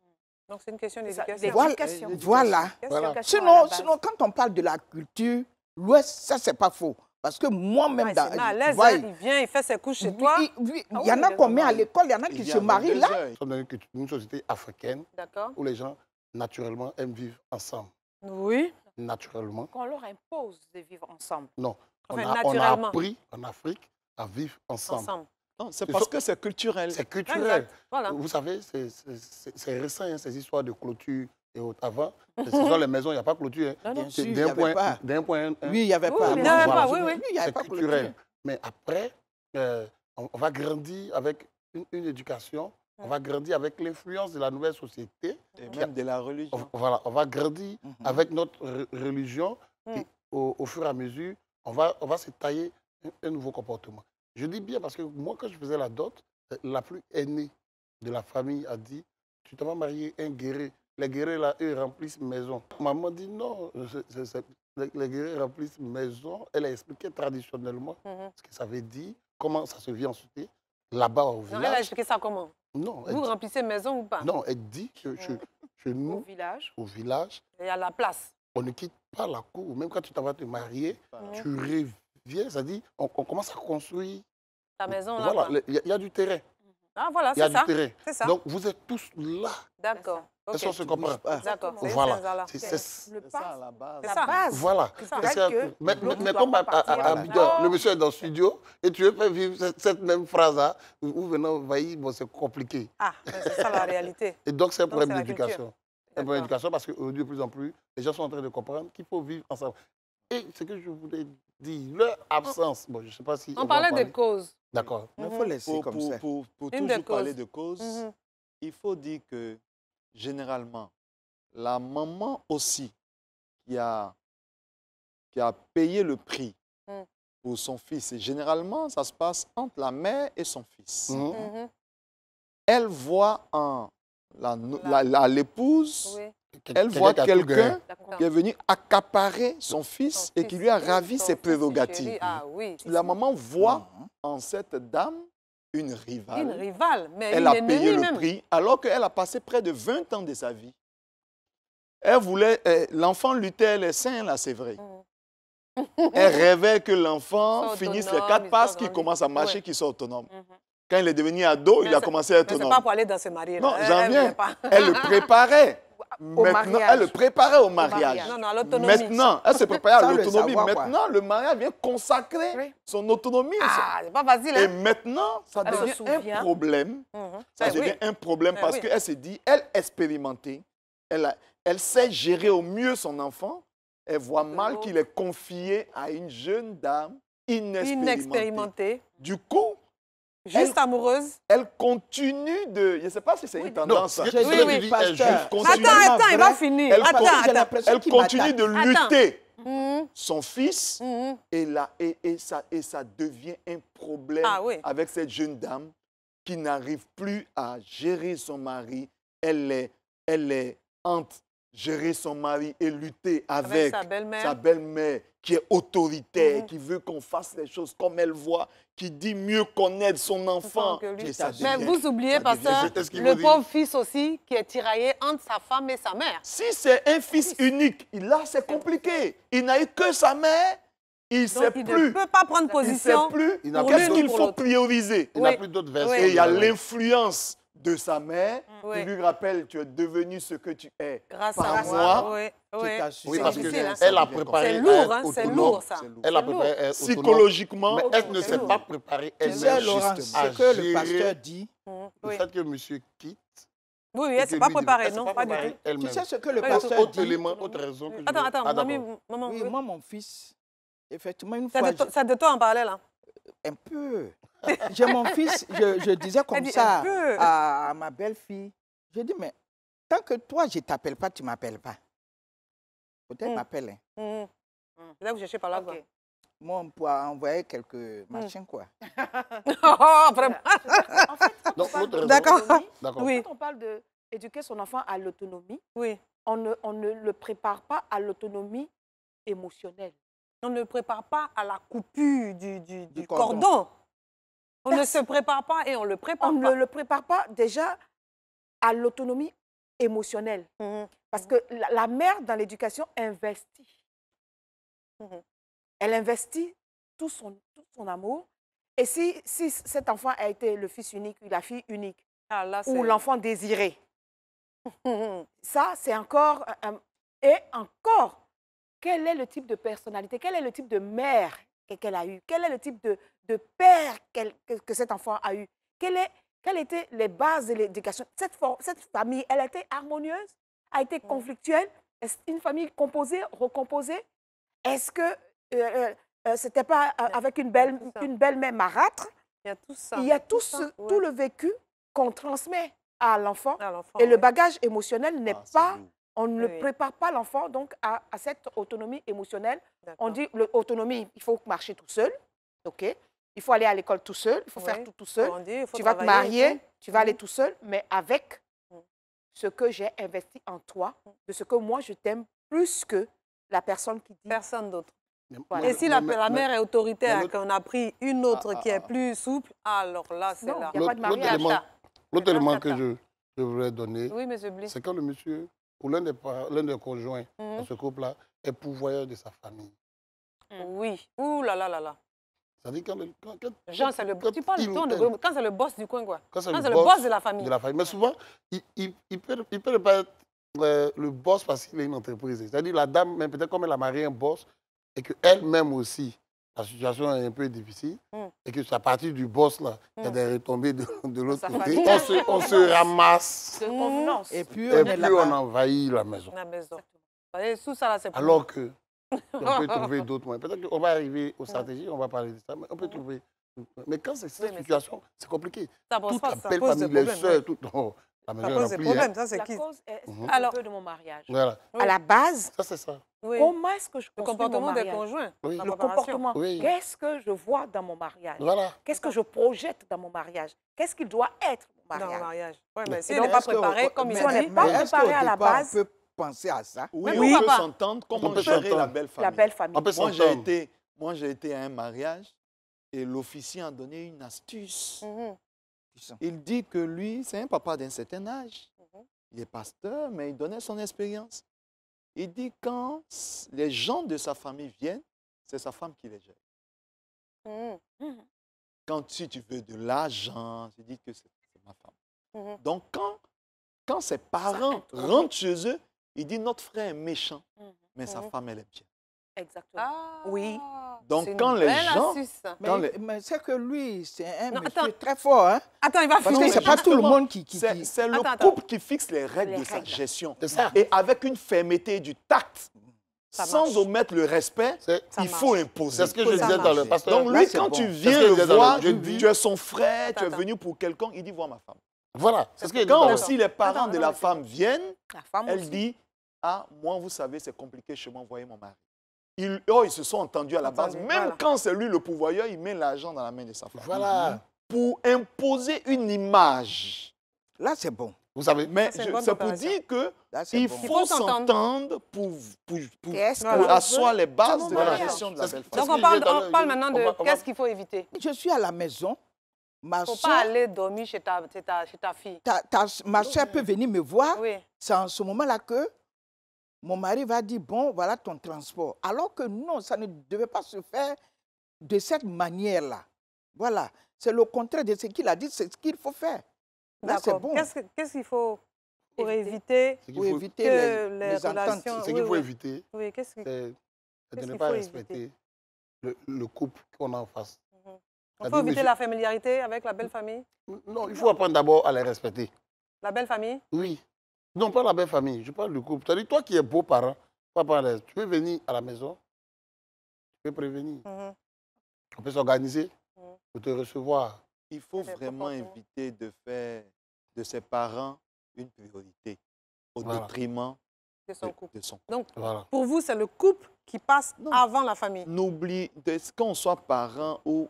A: Donc, c'est une question
D: C'est ça,
A: d'éducation.
B: Voilà.
D: l'éducation.
B: Voilà.
C: Voilà.
D: L'éducation à la
B: Sinon,
D: base.
B: sinon, quand on parle de la culture, l'Ouest, ça, c'est pas faux. Parce que moi-même,
A: Ah, il se met à
B: tu
A: l'aise,
B: vois,
A: hein, il vient, il fait ses couches chez toi.
B: il
D: Ah
B: y en
D: oui,
B: a
D: les
B: qu'on met à
D: enfants.
B: l'école, il y en a qui se marient là.
C: Nous sommes dans une société africaine
A: D'accord.
C: où les gens, naturellement, aiment vivre ensemble.
A: Oui.
C: Naturellement.
D: Qu'on leur impose de vivre ensemble.
C: Non.
A: Enfin,
C: on a
A: naturellement.
C: appris en Afrique à vivre ensemble.
A: Ensemble.
E: Non, c'est parce que c'est culturel.
C: C'est culturel.
A: Exact. Voilà.
C: Vous savez, c'est récent, hein, ces histoires de clôture et autres. Avant, ce sont les maisons, il n'y a pas de clôture. Hein.
B: Bien sûr,
C: C'est
B: il y avait pas.
C: d'un point.
B: Oui, il n'y avait pas.
A: il y avait
B: Voilà.
A: pas, oui, oui.
B: il y avait
C: C'est
B: pas
C: culturel.
B: clôture.
C: Mais après, on va grandir avec une éducation on va grandir avec l'influence de la nouvelle société.
E: Et même de la religion.
C: Voilà, on va grandir avec notre religion et au fur et à mesure, on va se tailler un nouveau comportement. Je dis bien parce que moi, quand je faisais la dot, la plus aînée de la famille a dit, tu t'en vas marier un guerrier. Les guerriers, là, eux, remplissent maison. Maman dit non, les guerriers remplissent maison. Elle a expliqué traditionnellement ce que ça veut dire, comment ça se vit ensuite là-bas au village.
A: Non, elle a expliqué ça comment?
C: Non.
A: Vous remplissez maison ou pas?
C: Non, elle dit que chez nous,
D: Au village.
A: Il y a la place.
C: on ne quitte pas la cour. Même quand tu t'en vas te marier, tu reviens, c'est-à-dire on commence à construire.
A: La maison, là.
C: Voilà, il y a du terrain.
A: Ah, voilà,
C: Il y a
A: c'est ça.
C: du terrain.
A: C'est ça.
C: Donc, vous êtes tous là.
A: D'accord.
C: Est-ce qu'on se comprend?
A: D'accord.
C: Voilà.
D: Le
E: C'est ça
D: pas.
E: la base.
A: C'est ça.
D: Base.
C: Voilà.
D: Culturel que
C: Mais
D: l'autre
C: mais
D: doit
C: comme
D: pas
C: à
D: partir à la
C: Abidjan,
D: maison.
C: le monsieur est dans le studio et tu veux faire vivre cette même phrase-là, ou venant envahir, bon, c'est compliqué.
A: Ah, c'est ça la réalité.
C: Et donc, c'est un
A: Donc,
C: problème
A: c'est la
C: d'éducation. C'est un problème
A: D'accord.
C: d'éducation parce qu'aujourd'hui, de plus en plus, les gens sont en train de comprendre qu'il faut vivre ensemble. Et ce que je voulais dire, leur absence, bon, je ne sais pas si...
A: On
C: va en
A: parlait
C: parler.
A: des causes.
C: D'accord.
B: Il faut laisser comme ça.
E: Pour
A: Une
E: toujours
A: des
E: parler
A: causes.
E: de cause,
A: Mhm.
E: il faut dire que généralement, la maman aussi qui a payé le prix
A: Mm.
E: pour son fils, et généralement, ça se passe entre la mère et son fils.
C: Mhm.
A: Mhm.
E: Elle voit en l'épouse,
A: Oui.
E: elle voit
C: qui a tout
E: quelqu'un
C: gagné.
E: qui est venu accaparer son fils
A: Son
E: et qui lui a
A: fils,
E: ravi
A: son
E: ses
A: fils
E: prérogatives.
A: chéri. Ah oui.
E: La maman voit
B: Mhm.
E: en cette dame une rivale.
A: Une rivale, mais
E: Elle
A: une
E: a
A: ennemie
E: payé le
A: même.
E: prix alors qu'elle a passé près de 20 ans de sa vie. Elle voulait, l'enfant luttait les seins, là, c'est vrai. Elle rêvait que l'enfant
A: Soit
E: finisse les
A: autonome,
E: 4
A: il
E: passes,
A: soit
E: qu'il
A: grandi.
E: commence à marcher,
A: Ouais.
E: qu'il soit autonome.
A: Mhm.
E: Quand il est devenu ado, il a
A: c'est-
E: commencé à être
A: Mais c'est
E: autonome.
A: pas pour aller dans ce mariage.
E: Non, j'en viens.
A: Pas.
E: Elle le préparait. Maintenant,
D: mariage.
E: elle le préparait au mariage.
A: Non, non, à l'autonomie.
E: Maintenant, elle se préparait à
B: Sans le
E: l'autonomie.
B: savoir, quoi.
E: Maintenant, le mariage vient consacrer
D: Oui.
E: son autonomie.
A: Ah, c'est pas facile,
E: Et
A: hein?
E: maintenant, ça
D: Elle se
E: devient un
D: souvient.
E: problème.
A: Mhm.
E: Ça
A: Eh oui.
E: devient un problème
A: Eh
E: parce
A: oui.
E: qu'elle se dit, elle expérimentée, elle sait gérer au mieux son enfant. Elle voit mal
A: l'autre.
E: qu'il est confié à une jeune dame inexpérimentée.
A: Inexpérimentée,
E: Du coup,
A: juste amoureuse.
E: elle continue de... Je ne sais pas si c'est une
C: Non,
E: tendance. ça.
B: J'ai
A: Oui,
B: dit,
A: oui.
B: pasteur,
E: Continue.
A: Attends, il va
B: vrai.
A: finir.
E: Elle
A: Attends,
E: continue,
B: J'ai
A: attends.
B: l'impression
E: Elle
B: qu'il
E: continue de
B: m'attaque.
E: lutter
A: Mhm,
E: son fils
A: mhm.
E: et ça devient un problème
A: Ah oui.
E: avec cette jeune dame qui n'arrive plus à gérer son mari. Elle est entre gérer son mari et lutter avec
A: sa belle-mère.
E: sa belle-mère qui est autoritaire,
A: Mhm.
E: qui veut qu'on fasse les choses comme elle voit, qui dit mieux connaître son enfant.
A: que lui.
E: Et ça
A: Mais
E: devient-
A: vous oubliez,
E: ça
A: pasteur,
E: devient-
C: c'est ce qu'il
A: le
C: vous dit.
A: pauvre fils aussi qui est tiraillé entre sa femme et sa mère.
E: Si c'est un fils unique, là c'est compliqué. Il n'a eu que sa mère, il ne
A: Donc,
E: sait
A: il
E: plus.
A: ne peut pas prendre
E: Il ne sait
A: position.
E: plus
C: Il n'a
A: pour
C: pas
E: qu'est-ce
A: l'une
E: qu'il
A: ou pour
E: faut
A: l'autre.
E: prioriser.
C: Il n'a
A: Oui.
C: plus d'autres versions.
A: Oui.
E: Et il y a l'influence de sa mère
A: Oui.
E: qui lui rappelle tu es devenu ce que tu es.
A: Grâce
E: Par
A: à
E: moi,
A: moi. Oui, oui.
B: Qui t'assure.
C: Oui,
A: C'est
C: parce
A: difficile, hein.
C: qu'elle a préparé
A: C'est
C: à
A: lourd,
C: être
A: hein, c'est
C: autonome.
A: lourd, ça.
E: C'est lourd.
C: Elle a
A: C'est lourd.
C: préparé à être autonome,
E: Psychologiquement,
C: mais elle ne
A: c'est
C: s'est
A: lourd.
C: pas préparée
B: Tu sais,
C: elle-même
B: Laurent,
E: justement.
B: ce que le pasteur dit,
A: Mhm,
C: Le
A: Oui,
C: fait que monsieur quitte...
A: oui,
C: et
A: elle ne
C: que
A: s'est pas
C: lui,
A: préparée,
C: elle s'est
A: non,
C: pas
A: pas du
C: préparée
A: tout.
B: tu
C: elle-même.
B: sais ce que le
A: Oui,
B: pasteur
C: Autre
B: dit.
C: élément, autre raison que je
A: Attends,
C: veux-
A: attends,
C: Ah, d'accord.
A: maman,
B: Oui,
A: oui.
B: moi, mon fils, effectivement, une
A: C'est
B: fois,
A: de toi en parallèle, hein.
B: un peu. J'ai mon fils, je disais comme
A: dit
B: ça
A: un peu.
B: à ma belle-fille. Je dis, mais tant que toi, je ne t'appelle pas, tu ne m'appelles pas. Peut-être
A: Mm.
B: m'appelle. Hein.
A: Mhm. Là, vous cherchez par là, quoi.
D: Ok.
B: Moi, on peut envoyer quelques machins, quoi.
A: Oh, vraiment.
D: En fait, quand
C: Donc,
D: on parle
C: l'autre raison-
A: D'accord.
D: d'autonomie,
C: D'accord.
A: Oui,
D: quand on parle d'éduquer son enfant à l'autonomie,
A: oui.
D: on ne le prépare pas à l'autonomie émotionnelle.
A: On ne prépare pas à la coupure du
B: cordon.
A: cordon. On ne se prépare pas et on ne le prépare
D: On
A: pas.
D: ne le prépare pas déjà à l'autonomie émotionnelle.
A: Mhm.
D: Parce que la mère, dans l'éducation, investit.
A: Mhm.
D: Elle investit tout son amour. Et si cet enfant a été le fils unique ou la fille unique,
A: Ah, là,
D: ou
A: c'est-
D: l'enfant désiré,
A: Mhm.
D: ça, c'est encore... Et encore, quel est le type de personnalité, quel est le type de mère qu'elle a eu, quel est le type de père que cet enfant a eu, quelles étaient les bases de l'éducation. Cette famille, elle a été harmonieuse, a été conflictuelle, est-ce une famille composée, recomposée? Est-ce que ce n'était pas avec une belle-mère marâtre?
A: Il y a tout ça.
D: Il y a tout,
A: ça,
D: tout le vécu qu'on transmet à l'enfant.
A: l'enfant,
D: Et le
A: oui.
D: bagage émotionnel n'est
E: c'est
D: pas...
E: lourd.
D: On ne
A: Oui.
D: prépare pas l'enfant donc à cette autonomie émotionnelle.
A: D'accord.
D: On dit l'autonomie, il faut marcher tout seul, ok? Il faut aller à l'école tout seul, il faut faire
A: Oui.
D: tout seul.
A: On dit, il faut
D: Tu vas te
A: travailler et
D: marier,
A: tout.
D: tu vas aller
A: Mhm.
D: tout seul, mais avec
A: Mhm.
D: ce que j'ai investi en toi, de ce que moi je t'aime plus que la personne qui dit...
A: Personne d'autre.
D: Voilà.
A: Et si la mère est autoritaire
C: mais
A: et qu'on a pris une autre qui est
E: ah.
A: plus souple, alors là, c'est
D: Non,
A: là.
D: il y a pas de
C: L'autre
D: mariage.
C: élément, l'autre élément que
A: Tata.
C: je voudrais donner,
A: Oui, monsieur Blé.
C: c'est quand le monsieur ou l'un des conjoints
A: Mhm.
C: dans ce couple-là est pourvoyeur de sa famille.
A: Oui. Ouh là là là là.
C: C'est-à-dire
A: Jean, c'est le...
C: quand
A: Tu parles
C: il
A: du
C: ou
A: ton de...
C: elle-
A: Quand c'est le boss du coin, quoi.
C: quand c'est
A: Quand c'est le boss de la famille.
C: Mais souvent, il peut ne pas être le boss parce qu'il a une entreprise. C'est-à-dire la dame, même peut-être comme elle a marié un boss et qu'elle-même aussi, la situation est un peu difficile et que c'est à partir du boss, là, il y a des retombées de l'autre
D: sa
C: côté.
D: famille.
C: On se ramasse
D: De convenance.
B: Et puis,
C: et
B: on est
C: puis on
B: là-bas.
C: envahit la maison.
A: La maison. Et tout ça, là, c'est pour
C: Alors que on peut trouver d'autres moyens. Peut-être qu'on va arriver aux stratégies, on va parler de ça, mais on peut trouver. Mais quand c'est cette
A: mais
C: situation, c'est compliqué.
A: ça pose
C: Toute
A: pas,
C: la
A: ça
C: belle
A: pose des
C: famille, les
A: problèmes.
C: sœurs,
A: Oui.
C: tout. Oh, la
A: Ça
C: maison est
A: pose des
C: remplie. Hein.
A: problèmes, ça, c'est
D: La
A: qui?
D: cause est
C: Mhm.
A: Alors-
D: un peu de mon mariage.
C: Voilà.
A: Oui.
D: À la base,
C: Ça, c'est ça.
A: Oui.
D: comment est-ce que je
A: Le
D: construis mon
A: comportement des
D: mariage?
A: conjoints.
C: Oui.
A: la
D: Le
A: préparation.
D: comportement.
C: Oui.
D: Qu'est-ce que je vois dans mon mariage?
C: Voilà.
D: Qu'est-ce que je projette dans mon mariage? Qu'est-ce qu'il doit être, mon
A: Dans le
D: mariage?
A: mariage. Oui, mais
C: Et
A: s'il
D: donc,
A: n'est pas
B: Est-ce que-
A: préparé, comme il
D: si
A: a
D: on n'est
A: dit,
D: pas
B: mais est-ce
D: préparé
B: qu'au
D: à la
B: départ,
D: base-
B: on peut penser à ça?
E: Oui,
A: Mais
E: on
A: pourquoi
E: peut
A: pas?
E: s'entendre
C: On
E: comment
C: peut
E: gérer la
C: s'entendre.
E: belle famille.
D: La belle famille.
C: On peut
E: Moi,
C: s'entendre.
E: j'ai été à un mariage et l'officier a donné une astuce.
A: Mhm.
E: Il dit que lui, c'est un papa d'un certain âge.
A: Mhm.
E: Il est pasteur, mais il donnait son expérience. Il dit quand les gens de sa famille viennent, c'est sa femme qui les gère.
A: Mhm.
E: Quand si tu veux de l'argent, il dit que c'est ma femme.
A: Mhm.
E: Donc quand ses parents rentrent chez eux, il dit notre frère est méchant, mais sa
A: Mhm.
E: femme elle est bien.
D: Exactement.
A: Ah,
D: Oui.
E: Donc,
A: c'est une
E: quand les
A: belle
E: gens-
A: astuce, ça.
B: Mais,
E: Quand les-
B: mais c'est que lui, c'est un
A: Non,
B: monsieur
A: attends.
B: très fort, hein?
A: Attends, il va
B: Parce
A: finir.
B: que c'est pas tout le
E: justement,
B: monde qui...
E: C'est le
A: Attends.
E: couple qui fixe les règles
D: Les
E: de sa
D: règles.
E: gestion.
C: C'est ça.
E: Et avec une fermeté et du tact,
A: Ça
E: sans
A: marche.
E: omettre le respect,
C: C'est
A: Ça
E: il
A: marche.
E: faut imposer.
C: c'est ce que je
A: Ça
C: disais dans le
A: marche.
C: pasteur.
E: Donc
B: Là,
E: lui,
B: c'est
E: quand
B: bon.
E: tu
B: C'est
C: ce
E: viens
C: que je
E: le
C: disais dans
E: voir,
C: le jeudi.
E: tu es son frère, tu es
A: Attends.
E: venu pour quelqu'un, il dit vois ma femme.
C: Voilà. C'est ce que je disais
E: Quand
C: dans le-
E: aussi les parents
A: Attends,
E: de
A: non,
E: la
A: mais c'est
E: femme viennent,
D: La femme
E: elle
D: aussi.
E: dit ah, moi, vous savez, c'est compliqué chez moi, voyez mon mari. Ils se sont entendus à la base.
A: Entendus,
E: Même
A: voilà.
E: quand c'est lui le pourvoyeur, il met l'argent dans la main de sa femme.
C: Voilà.
E: Pour imposer une image.
B: Là, c'est bon.
C: Vous savez,
E: Mais
A: c'est une bonne
E: c'est pour
A: préparation.
E: dire que
B: Là, c'est
E: il
B: bon.
E: faut
A: s'entendre.
E: s'entendre pour
D: Qu'est-ce que
E: pour
D: je
E: asseoir
D: veux
E: les bases
D: mon
E: de la
D: mariage?
E: gestion de la
C: C'est-
E: belle
C: c'est
E: famille.
A: Donc,
C: ce que je disais tout à
A: on
C: l'heure.
A: parle maintenant de
C: On va-
A: qu'est-ce qu'il faut éviter.
B: Je suis à la maison, ma
A: Il ne faut
B: soeur,
A: pas aller dormir chez ta fille.
B: ma soeur peut venir me voir.
A: Oui.
B: C'est en ce moment-là que mon mari va dire, bon, voilà ton transport. Alors que non, ça ne devait pas se faire de cette manière-là. Voilà. C'est le contraire de ce qu'il a dit, c'est ce qu'il faut faire. Là, c'est
A: D'accord.
B: bon.
A: Qu'est-ce qu'il faut pour
D: Éviter.
A: éviter
C: ce qu'il
B: Pour
C: faut-
B: éviter
A: que
B: les
A: les
B: ententes.
A: relations...
C: ce qu'il
A: Oui,
C: faut
A: oui.
C: éviter,
A: Oui, qu'est-ce qu'il
C: c'est de
A: Qu'est-ce
C: ne
A: qu'il
C: pas
A: faut
C: respecter le couple qu'on a en face.
A: On
C: C'est-à-dire,
A: faut éviter
C: monsieur-
A: la familiarité avec la belle famille.
C: Non, il faut apprendre d'abord à les respecter.
A: La belle famille.
C: Oui. Non, pas la belle famille, je parle du couple. C'est-à-dire, toi qui es beau-parent, tu peux venir à la maison, tu peux prévenir.
A: Mhm.
C: On peut s'organiser
A: Mhm.
C: pour te recevoir.
E: Il faut
A: C'est
E: vraiment
A: comportement.
E: éviter de faire de ses parents une priorité au
C: Voilà.
E: détriment
A: De son couple.
E: de son.
A: Donc,
C: Voilà.
A: pour vous, c'est le couple qui passe
E: Non.
A: avant la famille.
E: N'oublie, qu'on soit parent ou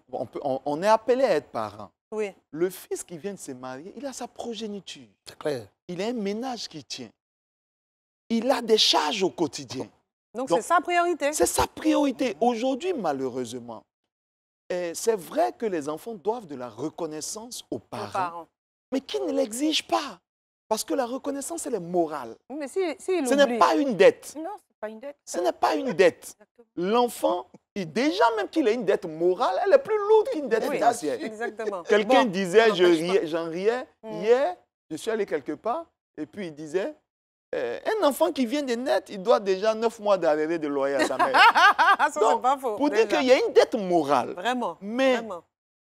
E: on est appelé à être parent.
A: Oui.
E: Le fils qui vient de se marier, il a sa progéniture.
C: C'est clair.
E: Il a un ménage qui tient. Il a des charges au quotidien.
A: Donc,
E: Donc,
A: c'est sa priorité.
E: C'est sa priorité. Aujourd'hui, malheureusement, c'est vrai que les enfants doivent de la reconnaissance aux
A: Aux
E: parents,
A: parents.
E: mais qui ne l'exigent pas. Parce que la reconnaissance, elle est morale.
A: Mais si il
E: Ce
A: oublie...
E: n'est pas une dette.
D: Non, c'est pas une dette.
E: Ce n'est pas une dette.
D: Exactement.
E: L'enfant, déjà même qu'il ait une dette morale, elle est plus lourde qu'une dette
A: Oui,
E: financière.
A: exactement.
E: Quelqu'un
A: Bon,
E: disait,
A: n'empêche pas.
E: j'en riais,
A: Mm.
E: hier, je suis allé quelque part, et puis il disait, un enfant qui vient de naître, il doit déjà 9 mois d'arrêt de loyer à sa mère.
A: Ça, c'est
E: Donc,
A: pas faux.
E: Pour dire
A: déjà.
E: qu'il y a une dette morale.
A: Vraiment.
E: Mais
A: Vraiment.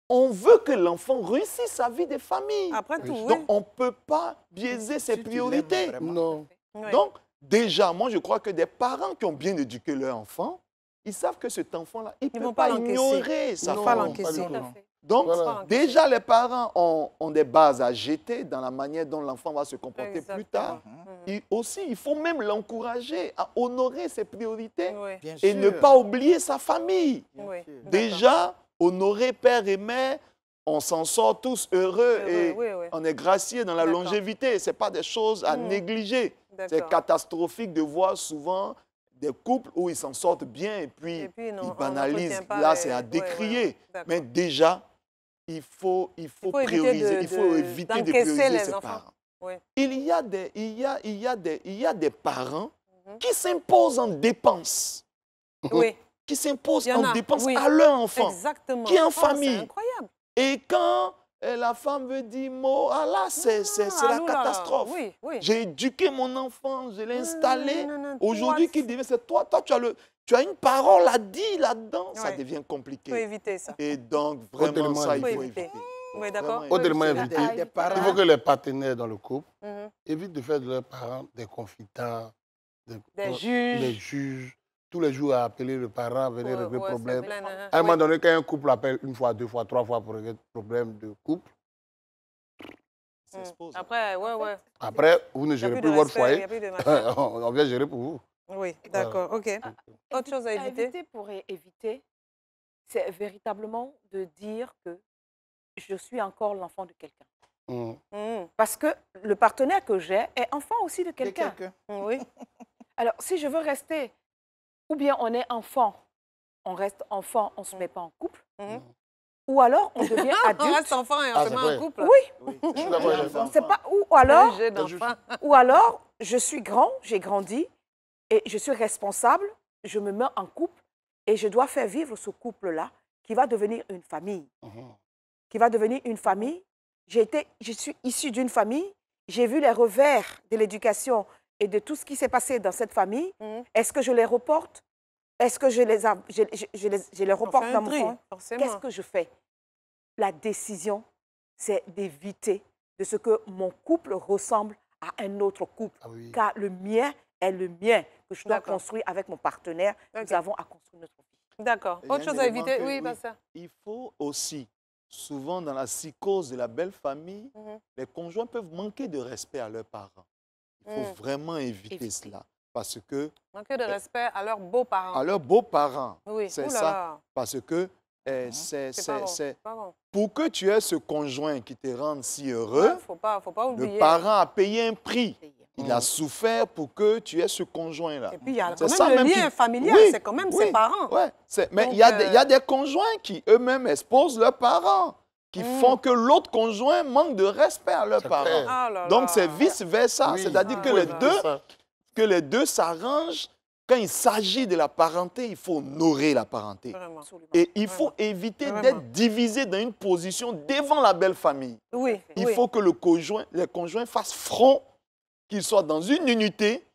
E: on veut que l'enfant réussisse sa vie de famille.
A: Après tout, oui.
E: Donc, on ne peut pas biaiser ses
B: Si tu
E: priorités.
B: l'aimes vraiment.
C: Non.
A: Oui.
E: Donc, déjà, moi, je crois que des parents qui ont bien éduqué leur enfant, ils savent que cet enfant-là, il ne peut
A: vont
E: pas
A: pas l'encaisser.
E: ignorer sa
A: Ils vont
E: famille.
A: pas l'encaisser.
D: Tout à fait.
E: Donc,
C: Voilà.
E: déjà, les parents ont des bases à jeter dans la manière dont l'enfant va se comporter plus
A: Exactement.
E: tard. Et aussi, il faut même l'encourager à honorer ses priorités
A: Oui.
B: Bien
E: et
B: sûr.
E: ne pas oublier sa famille.
B: Bien
A: Oui.
B: sûr.
E: Déjà, honorer père et mère, on s'en sort tous heureux et
A: Oui, oui.
E: on est gracié dans la
A: D'accord.
E: longévité. Ce n'est pas des choses à négliger. C'est
A: D'accord.
E: catastrophique de voir souvent des couples où ils s'en sortent bien et puis,
A: Et puis, non,
E: ils
A: on
E: banalisent.
A: n'entretient pas
E: Là,
A: les-
E: c'est à
A: ouais,
E: décrier.
A: ouais. D'accord.
E: Mais déjà, il faut prioriser, il faut éviter de
A: d'encaisser
E: prioriser
A: les
E: ses
A: enfants.
E: parents.
A: Oui.
E: Il y a des parents qui s'imposent en dépenses,
A: Oui,
E: qui s'imposent
A: Il y en
E: en
A: a,
E: dépenses
A: oui.
E: à leur enfant.
A: exactement.
E: Qui est en
A: Oh,
E: famille.
A: C'est incroyable.
E: Et quand la femme veut dire mot, ah là, c'est la
A: allô, là, là.
E: catastrophe.
A: Oui, oui.
E: J'ai éduqué mon enfant, je l'ai installé.
A: non, non,
E: Aujourd'hui,
A: toi,
E: qui devient, c'est toi, tu as une parole à dire là-dedans, ça
A: Ouais.
E: devient
A: Il faut
E: compliqué.
A: éviter ça.
E: Et donc, vraiment, ça, il
A: faut
E: faut
A: éviter.
E: éviter.
A: Oui, d'accord.
E: Vraiment
C: Autrement
A: Oui,
C: évité,
D: Ah,
B: Des parents.
C: il faut que les partenaires dans le couple
A: Mhm.
C: évitent de faire de leurs parents des confidents,
A: Des juges.
C: des juges. Tous les jours à appeler le parent, venir régler le
A: Ouais,
C: problème.
A: c'est plein, hein.
C: À un moment
A: Oui.
C: donné, quand un couple appelle une fois, deux fois, trois fois pour régler le problème de couple,
E: S'expose.
A: Après, ouais.
C: après, vous ne
A: Il y a
C: gérez
A: plus
C: plus
A: de
C: votre
A: respect,
C: foyer,
A: il y a plus de machin.
C: on vient gérer pour vous.
A: Oui, d'accord, ok. Autre chose à éviter?
D: Pour éviter, c'est véritablement de dire que je suis encore l'enfant de quelqu'un.
C: Mm.
A: Mhm.
D: Parce que le partenaire que j'ai est enfant aussi de
B: De
D: quelqu'un.
A: Oui,
D: Alors, si je veux rester, ou bien on est enfant, on reste enfant, on ne se met pas en couple,
A: Mhm.
D: ou alors on devient
A: on
D: adulte.
A: reste enfant et on
C: Ah,
A: se
C: c'est
A: met
C: vrai.
A: en couple.
D: Oui,
C: Je suis d'accord avec ça.
D: c'est pas ou alors,
A: Un jeu d'enfant.
D: ou alors je suis grand, j'ai grandi et je suis responsable, je me mets en couple et je dois faire vivre ce couple-là qui va devenir une famille.
C: Mhm.
D: Qui va devenir une famille. Je suis issue d'une famille, j'ai vu les revers de l'éducation et de tout ce qui s'est passé dans cette famille.
A: Mhm.
D: Est-ce que je les reporte? Est-ce que je les
A: On
D: reporte
A: fait
D: dans
A: un
D: mon
A: tri,
D: fond?
A: forcément.
D: Qu'est-ce que je fais? La décision, c'est d'éviter de ce que mon couple ressemble à un autre couple.
C: Ah oui.
D: Car le mien est le mien que je dois
A: D'accord.
D: construire avec mon partenaire.
A: Ok.
D: Nous avons à construire notre vie.
A: D'accord.
E: Il y a
A: Autre
E: un
A: chose à
E: élément
A: éviter?
E: que-
A: Oui,
E: oui.
A: pas ça.
E: Il faut aussi, souvent dans la psychose de la belle famille,
A: Mhm.
E: les conjoints peuvent manquer de respect à leurs parents. Il faut vraiment éviter cela. Parce que,
A: Manquer de respect à leurs beaux-parents.
E: à leurs beaux-parents,
A: Oui,
E: c'est
A: ouh là
E: ça.
A: là.
E: Parce que c'est
A: C'est pas bon. Pas bon.
E: pour que tu aies ce conjoint qui te rende si heureux,
A: Ouais, faut pas oublier.
E: le parent a payé un prix. Il
C: Mhm.
E: a souffert pour que tu aies ce conjoint-là.
A: Et puis, il y a
E: C'est
A: quand
E: ça
A: même le
E: même
A: lien
E: qui-
A: familial,
E: Oui,
A: c'est quand même
E: oui,
A: ses parents.
E: ouais, mais
A: Donc,
E: il y a des conjoints qui eux-mêmes exposent leurs parents, qui font que l'autre conjoint manque de respect à leurs
C: C'est
E: parents.
C: clair.
A: Ah là
E: Donc
A: là.
E: c'est vice-versa,
C: Oui,
E: c'est-à-dire
A: Ah
E: que,
A: là
E: les
A: là.
E: deux,
C: Ça.
E: que les deux s'arrangent. Quand il s'agit de la parenté, il faut honorer la parenté.
A: Vraiment.
D: Absolument.
E: Et il faut éviter
A: Vraiment.
E: d'être divisé dans une position devant la belle famille.
A: Oui,
E: Il
A: oui.
E: faut que les conjoints fassent front, qu'ils soient dans une unité.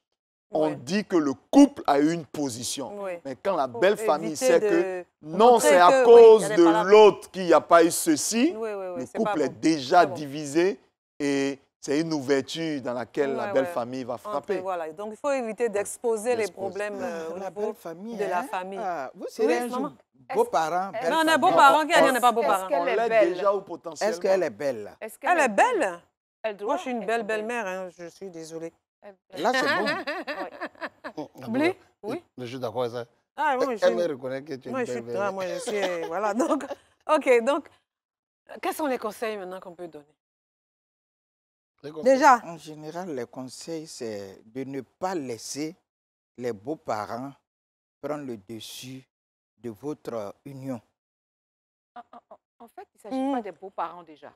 E: On
A: Oui.
E: dit que le couple a une position.
A: Oui.
E: Mais quand la
A: Faut
E: belle famille
A: éviter
E: sait
A: de
E: que non,
A: montrer
E: c'est à
A: que, oui,
E: cause
A: il y a des
E: de
A: palabres.
E: l'autre qu'il n'y a pas eu ceci,
A: Oui, oui, oui,
E: le
A: c'est pas
E: couple est
A: bon.
E: déjà
A: C'est bon.
E: divisé et c'est une ouverture dans laquelle la
A: Ouais,
E: belle
A: ouais.
E: famille va
A: Entre-
E: frapper.
A: voilà. Donc, il faut éviter d'exposer les
E: D'exposer.
A: problèmes au
B: La
A: niveau
B: belle famille.
A: de la
B: hein?
A: famie.
B: Ah, vous serez un jour
A: maman.
B: beaux-parents, belle
A: Non, on est
B: famille.
A: beaux-parents, qui a dit on n'est pas
D: Est-ce
A: beaux-parents.
D: qu'elle
E: On
D: est
E: l'est
D: belle?
E: déjà ou potentiellement.
B: Est-ce qu'elle est belle?
D: Est-ce
A: Elle est belle.
D: Elle doit
A: Moi, je suis une
D: être
A: belle belle-mère, hein, je suis désolée.
B: Là, c'est bon.
A: Blé? Oui.
C: Je suis d'accord avec ça.
A: Ah, moi, je suis
C: Elle me
A: une-
C: reconnaît que tu es
A: moi,
C: une
A: je suis,
C: belle
A: ah,
C: belle.
A: moi, je suis, voilà, donc, ok, donc, quels sont les conseils maintenant qu'on peut donner? Déjà,
B: En général, les conseils, c'est de ne pas laisser les beaux-parents prendre le dessus de votre union.
D: En fait, il ne s'agit pas des beaux-parents déjà.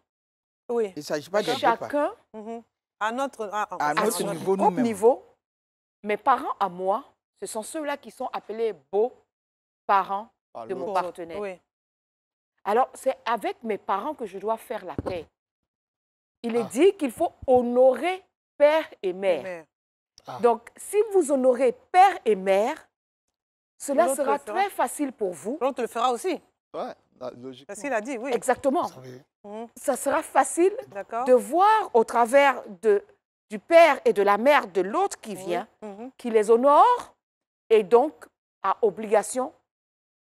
A: oui.
B: Il ne s'agit pas de beaux-parents.
D: Chacun,
A: Mhm. À notre,
B: À
D: à
B: notre
D: son
B: niveau,
D: propre
B: nous-mêmes.
D: niveau, mes parents à moi, ce sont ceux-là qui sont appelés beaux-parents
E: Par
D: de mon
E: l'autre.
D: partenaire.
A: Oui.
D: Alors, c'est avec mes parents que je dois faire la paix. Il est dit qu'il faut honorer père et mère.
A: Mais
D: Donc, si vous honorez père et mère, cela
A: L'autre
D: sera
A: le fera.
D: très facile pour vous.
A: l'autre le fera aussi,
E: Ouais, logiquement.
A: parce qu'il a dit, oui.
D: Exactement.
C: Ça veut-
A: Mhm.
D: Ça sera facile
A: D'accord.
D: de voir au travers du père et de la mère de l'autre qui vient,
A: Mhm.
D: qui les honore et donc a obligation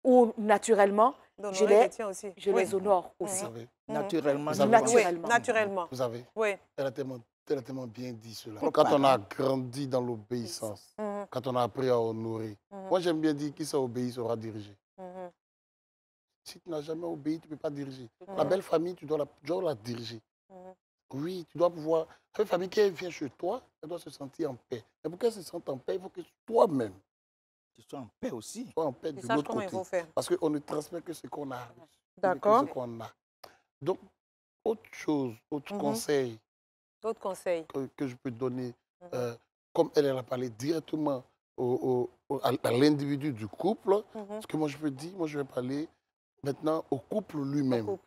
D: ou naturellement, je les
A: oui.
D: honore aussi.
C: Vous savez,
B: Naturellement.
C: Vous avez-
D: Naturellement.
A: Oui, naturellement.
C: vous savez,
A: Oui.
C: elle a tellement bien dit cela.
B: Trop
C: Quand on a
B: parent.
C: grandi dans l'obéissance,
A: Mhm,
C: quand on a appris à honorer,
A: mhm,
C: moi j'aime bien dire qui sait obéir saura diriger.
A: mhm,
C: Si tu n'as jamais obéi, tu ne peux pas diriger.
A: mhm,
C: La belle famille, tu dois la diriger.
A: mhm.
C: Oui, tu dois pouvoir. La famille qui vient chez toi, elle doit se sentir en paix. Mais pour qu'elle se sente en paix, il faut que toi-même
B: Tu sois en paix aussi.
C: sois en paix
A: Tu
C: de
A: saches
C: l'autre
A: comment il
C: côté.
A: faut faire.
C: Parce qu'on ne transmet que ce qu'on a reçu.
A: D'accord.
C: Que ce qu'on a. Donc, autre chose, autre
A: Mhm.
C: conseil
A: D'autres conseils.
C: que je peux donner,
A: Mhm.
C: comme elle a parlé directement à l'individu du couple,
A: Mhm.
C: ce que moi je peux dire, moi je vais parler maintenant au couple lui-même.
A: Couple.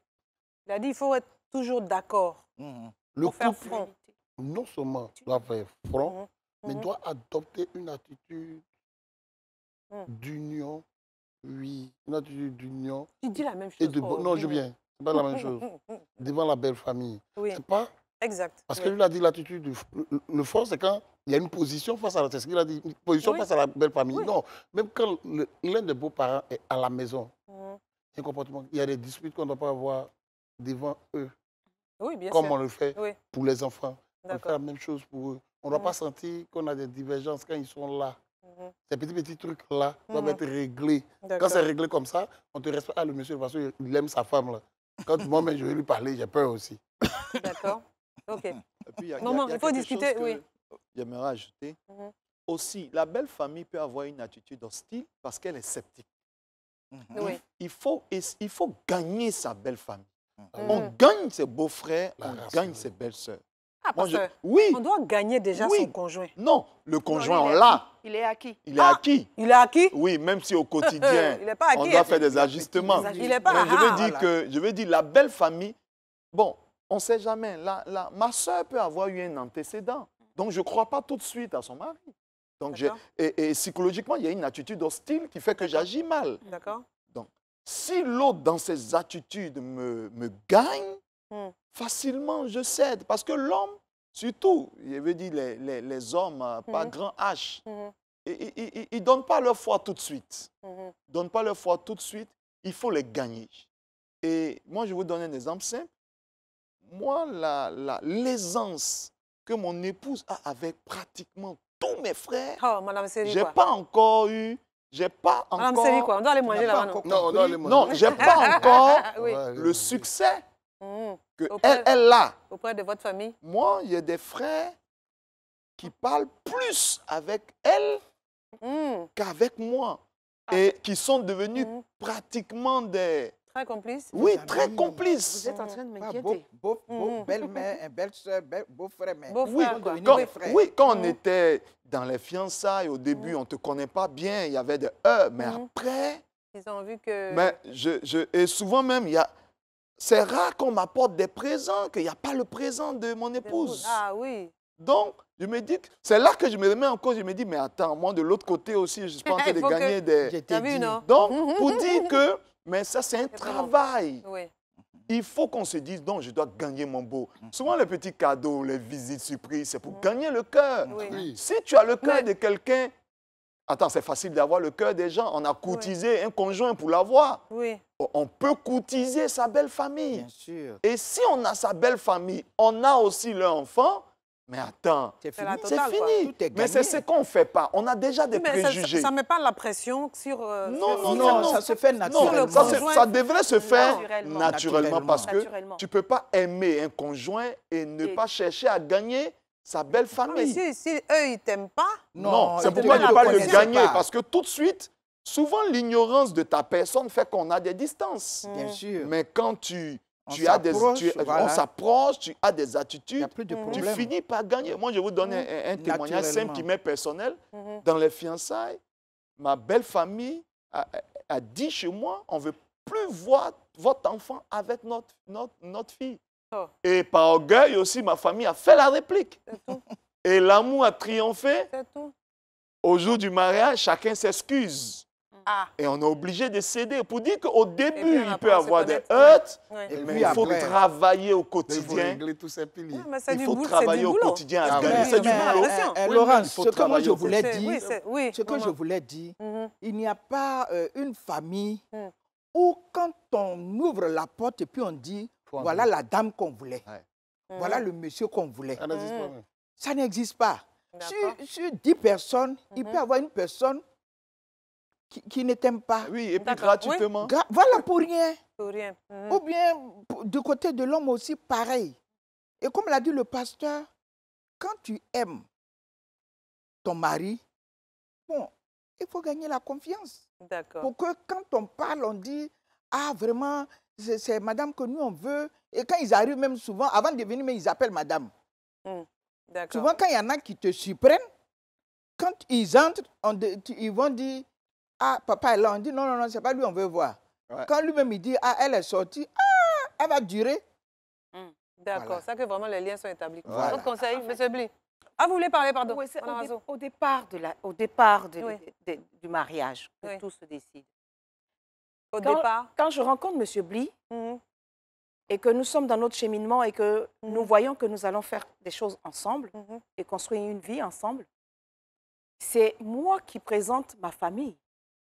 A: Il a dit qu'il faut être toujours d'accord
B: Mhm.
C: Le
A: pour faire
C: couple,
A: front.
C: non seulement doit faire front,
A: Mhm,
C: mais
A: mhm.
C: doit adopter une attitude
A: Mhm.
C: d'union, oui, une attitude d'union
A: Tu dis la même
C: et
A: chose.
C: de
A: oh,
C: non, je
A: dis-moi.
C: viens, c'est pas la même chose. Devant la belle famille,
A: Oui,
C: c'est pas
A: exact.
C: parce
A: Oui.
C: que lui a dit l'attitude, le fort c'est quand il y a une position face à la, c'est ce qu'il a dit, une position
A: Oui.
C: face à la belle famille.
A: Oui.
C: Non, même quand l'un des beaux-parents est à la maison,
A: Mhm.
C: il y a un comportement, il y a des disputes qu'on ne doit pas avoir devant eux,
A: Oui, bien
C: comme
A: sûr.
C: on le fait
A: Oui,
C: pour les enfants. On fait
A: d'accord.
C: la même chose pour eux. On ne doit
A: Mhm.
C: pas sentir qu'on a des divergences quand ils sont là.
A: Mhm.
C: Ces petits trucs-là doivent
A: Mhm.
C: être réglés. Quand
A: D'accord.
C: c'est réglé comme ça, on te respecte. Ah, le monsieur, parce qu'il aime sa femme. Là. Quand moi-même, je vais lui parler, j'ai peur aussi.
A: D'accord. OK.
E: Et puis,
A: Maman, il faut
E: quelque
A: discuter,
E: chose
A: oui.
E: que j'aimerais ajouter.
A: Mhm.
E: Aussi, la belle famille peut avoir une attitude hostile parce qu'elle est sceptique.
B: Mhm.
A: Oui.
E: Il faut gagner sa belle famille.
A: Mhm.
E: On gagne ses beaux-frères,
C: La
E: on
C: rassurer.
E: gagne ses belles-sœurs.
A: Ah,
E: Moi,
A: parce
E: oui,
A: qu'on doit gagner déjà
E: Oui.
A: son conjoint.
E: non, le conjoint,
D: Non,
E: on
D: lui,
E: l'a.
D: il est acquis.
E: Il est acquis.
A: Il est acquis?
E: Oui, même si au quotidien,
A: Il n'est pas
E: on
A: acquis.
E: doit
A: hein.
E: faire des ajustements.
A: Il n'est pas
E: Mais je veux
A: ah,
E: dire je veux dire, la belle famille, bon, on ne sait jamais. Ma soeur peut avoir eu un antécédent. Donc, je ne crois pas tout de suite à son mari. Donc,
A: D'accord.
E: et psychologiquement, il y a une attitude hostile qui fait que j'agis mal.
A: D'accord.
E: Si l'autre, dans ses attitudes, me gagne,
A: Hmm.
E: facilement, je cède. Parce que l'homme, surtout, je veux dire les hommes, pas
A: Mhm.
E: grand H,
A: Mhm.
E: ils ne donnent pas leur foi tout de suite.
A: Mhm.
E: Ils donnent pas leur foi tout de suite. Il faut les gagner. Et moi, je vais vous donner un exemple simple. Moi, l'aisance que mon épouse a avec pratiquement tous mes frères,
A: Oh, Madame Seri,
E: j'ai
A: quoi.
E: pas encore eu, j'ai pas
A: Madame Seri,
E: encore,
A: quoi. On doit aller manger là-bas, non?
C: Non, on doit aller manger.
E: non, j'ai pas encore
A: Ah, oui.
C: On va aller
E: le
C: manger.
E: succès
A: Mhm.
E: que
A: Auprès-
E: elle a.
A: Auprès de votre famille?
E: Moi, il y a des frères qui parlent plus avec elle
A: Mhm.
E: qu'avec moi
D: Ah.
E: et qui sont devenus
A: Mhm.
E: pratiquement des,
A: Très complice?
E: oui,
B: amis.
E: très
D: Vous
E: complices.
D: êtes en train de
B: Pas
D: m'inquiéter.
A: Mhm.
B: belle-mère, belle-soeur, beau-frère, mais
A: Beau
E: Oui,
A: frère, quoi.
B: devenus
E: Quand,
B: des frères.
E: oui, quand on
A: Mhm.
E: était dans les fiançailles, au début, on ne te connaît pas bien, il y avait des heures, mais
A: Mhm.
E: après,
A: Ils ont vu que...
E: mais et souvent même, c'est rare qu'on m'apporte des présents, qu'il n'y a pas le présent de mon épouse.
A: Ah oui.
E: Donc, je me dis, c'est là que je me remets en cause, je me dis, mais attends, moi de l'autre côté aussi, je suis pas en train
A: Il
E: de
A: faut que-
E: gagner des...
B: Je
A: T'as
B: t'ai
A: vu,
B: dit.
A: non?
E: Donc, pour dire que, mais ça c'est un
A: C'est pas bon.
E: travail.
A: Oui.
E: Il faut qu'on se dise, non, je dois gagner mon beau. Souvent, les petits cadeaux, les visites surprises, c'est pour gagner le cœur.
A: Oui.
C: Oui.
E: Si tu as le cœur
A: Mais-
E: de quelqu'un, attends, c'est facile d'avoir le cœur des gens. On a courtisé un conjoint pour l'avoir.
A: Oui.
E: On peut courtiser sa belle famille.
B: Bien sûr.
E: Et si on a sa belle famille, on a aussi leur enfant. Mais attends,
B: C'est
A: C'est la
B: fini.
E: c'est
A: totale, quoi.
E: fini.
B: Tout est
E: Mais c'est
B: gagné.
E: ce qu'on ne fait pas. On a déjà des
A: Oui, mais
E: préjugés.
A: ça ne met pas la pression sur...
E: Non,
A: sur-
B: Non,
E: non.
B: ça se fait
E: Non,
B: naturellement.
E: ça,
A: conjoint.
E: ça devrait se faire
D: Naturellement.
E: naturellement parce que
D: Naturellement.
E: tu ne peux pas aimer un conjoint et ne
D: Et-
E: pas chercher à gagner sa belle
A: Non, mais
E: famille.
A: si eux, ils ne t'aiment pas,
E: Non, c'est
B: ils te
E: pourquoi je ne peux pas le
B: connaissent
E: gagner.
B: pas.
E: Parce que tout de suite, souvent l'ignorance de ta personne fait qu'on a des distances.
B: Bien sûr.
E: Mais quand tu
B: On
E: as des,
B: s'approche,
E: on
B: voilà.
E: s'approche, tu as des
B: Il n'y
E: attitudes,
B: a plus de
E: tu
B: problème.
E: finis par gagner. Moi, je vais vous donner un témoignage simple
B: Naturellement.
E: qui m'est personnel.
A: Mhm.
E: Dans les fiançailles, ma belle famille a dit chez moi, on ne veut plus voir votre enfant avec notre fille.
A: Oh.
E: Et par orgueil aussi, ma famille a fait la réplique.
A: c'est tout.
E: Et l'amour a triomphé.
A: C'est tout.
E: Au jour du mariage, chacun s'excuse.
A: Ah,
E: Et on est obligé de céder pour dire qu'au
A: puis
E: début,
A: on
E: il
A: apprend
E: peut
A: à se
E: avoir des
A: connaître.
E: heurts,
A: ouais.
B: Et
E: mais
B: puis
E: il faut
B: après-
E: travailler au
C: Mais il faut
E: quotidien.
C: régler tous ces piliers.
A: Ouais, mais c'est
E: Il
A: du
E: faut
A: boulot,
E: travailler
A: c'est du
E: au
A: boulot.
E: quotidien à
C: Ah,
E: gagner.
C: mais-
E: C'est du
A: mais-
E: boulot.
A: pression.
E: Oui,
B: Laurent,
E: il faut
B: ce que moi
E: travailler
B: je
E: au
B: voulais
E: quotidien.
B: dire,
A: Oui,
B: ce que je
A: maman.
B: voulais dire,
A: Mhm.
B: il n'y a pas une famille où quand on ouvre la porte et puis on dit, voilà la dame qu'on voulait, voilà le monsieur qu'on voulait. Ça n'existe pas. Sur 10 personnes, il peut y avoir une personne qui ne t'aime pas.
E: Oui, et puis gratuitement.
B: Oui. Voilà, pour rien.
A: Pour rien.
B: Ou bien, du côté de l'homme aussi, pareil. Et comme l'a dit le pasteur, quand tu aimes ton mari, bon, il faut gagner la confiance.
A: D'accord.
B: Pour que quand on parle, on dit, ah, vraiment, c'est madame que nous, on veut. Et quand ils arrivent, même souvent, avant de venir, mais ils appellent madame. Souvent, quand il y en a qui te surprennent, quand ils entrent, ils vont dire, ah, papa est là. On dit, non, non, non, c'est pas lui, on veut voir. Ouais. Quand lui-même, il dit, ah, elle est sortie, ah, elle va durer.
A: D'accord, voilà. Ça que vraiment les liens sont établis.
B: Voilà.
A: Votre conseil, M. Bly? Ah, vous voulez parler, pardon?
D: Oui, c'est au départ du mariage que tout se décide. Quand je rencontre M. Bly et que nous sommes dans notre cheminement et que nous voyons que nous allons faire des choses ensemble et construire une vie ensemble, c'est moi qui présente ma famille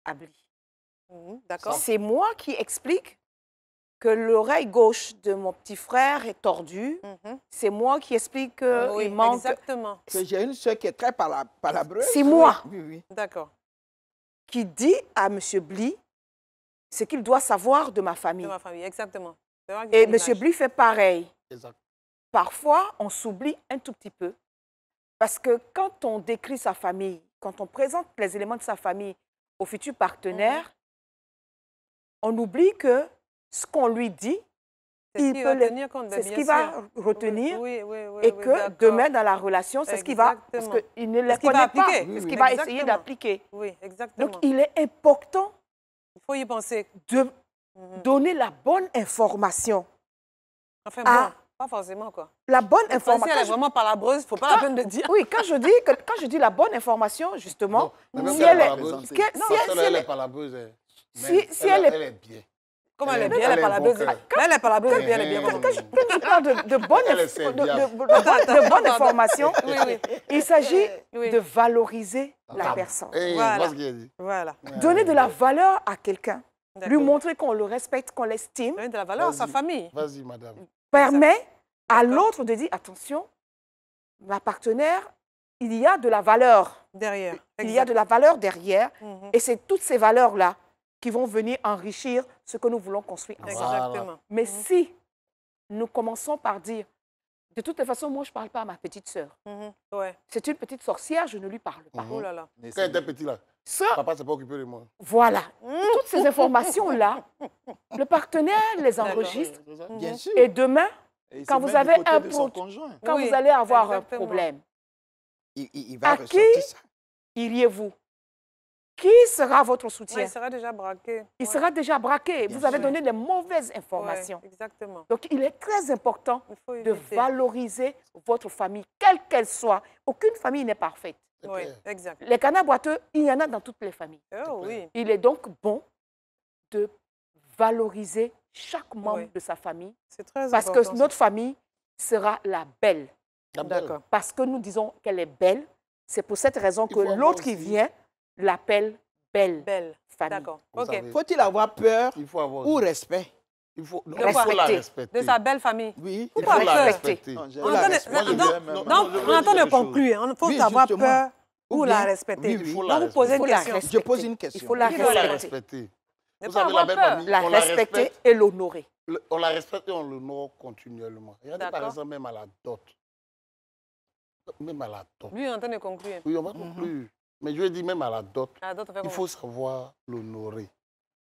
D: à Bly.
A: D'accord.
D: C'est moi qui explique que l'oreille gauche de mon petit frère est tordue. C'est moi qui explique qu'il manque...
A: Exactement.
B: Que j'ai une soeur qui est très palabreuse.
D: C'est moi
A: D'accord.
D: qui dit à M. Bly ce qu'il doit savoir de ma famille.
A: De ma famille, exactement.
D: Et M. Bly fait pareil.
C: Exact.
D: Parfois, on s'oublie un tout petit peu. Parce que quand on décrit sa famille, quand on présente les éléments de sa famille au futur partenaire, on oublie que ce qu'on lui dit, c'est ce qu'il va retenir et que demain dans la relation, c'est ce qu'il va, parce qu'il ne les connaît pas, c'est ce qu'il va essayer d'appliquer.
A: Oui, exactement.
D: Donc, il est important
A: il faut y penser.
D: De donner la bonne information.
A: Enfin bon, pas forcément quoi.
D: La bonne information.
A: Si elle est vraiment palabreuse, il ne faut pas la peine de dire.
D: Oui, quand je dis la bonne information, justement,
C: si elle est palabreuse, elle est bien.
A: Comment elle est bien, elle est palabreuse? Elle est palabreuse et puis elle est bien.
D: Quand je parle de bonne information, il s'agit de valoriser la personne.
A: Voilà.
D: Donner de la valeur à quelqu'un. Lui montrer qu'on le respecte, qu'on l'estime.
A: Donner de la valeur à sa famille.
C: Vas-y, madame.
D: Permet à l'autre de dire, attention, ma partenaire, il y a de la valeur.
A: Derrière.
D: Il y a de la valeur derrière. Et c'est toutes ces valeurs-là qui vont venir enrichir ce que nous voulons construire ensemble.
A: Exactement.
D: Mais si nous commençons par dire, de toute façon, moi, je ne parle pas à ma petite sœur. C'est une petite sorcière, je ne lui parle pas.
A: Oh là là.
C: Quand elle était petit, là, papa s'est pas occupé de moi.
D: Voilà. Toutes ces informations-là, le partenaire les enregistre.
B: Bien sûr.
D: Et demain, quand vous avez quand vous allez avoir un problème,
B: il va
D: à qui iriez-vous? Qui sera votre soutien?
A: Il sera déjà braqué.
D: Il sera déjà braqué. Vous avez donné les mauvaises informations.
A: Exactement.
D: Donc, il est très important de valoriser votre famille, quelle qu'elle soit. Aucune famille n'est parfaite.
A: Oui, exact.
D: Les canards boiteux, il y en a dans toutes les familles.
A: Oh, oui.
D: Il est donc bon de valoriser chaque membre de sa famille.
A: C'est très
D: important. Parce que notre famille sera la belle.
A: D'accord.
D: Parce que nous disons qu'elle est belle. C'est pour cette raison que l'autre qui vient l'appelle belle famille.
A: D'accord.
B: Faut-il avoir peur ou respect?
C: Il faut la respecter.
A: De sa belle famille.
B: Oui.
C: Il faut la respecter.
A: On entend de conclure. Il faut avoir peur ou la respecter. Donc, vous posez une question.
B: Je pose une question.
D: Il faut la respecter.
C: Vous savez, la belle famille,
D: la respecter et l'honorer.
C: On la respecte et on l'honore continuellement. Regardez par exemple même à la dot. Même à la dot.
A: Lui, il est en train de conclure.
C: Oui, on va conclure. Mais je dis même à la dot, il faut savoir l'honorer.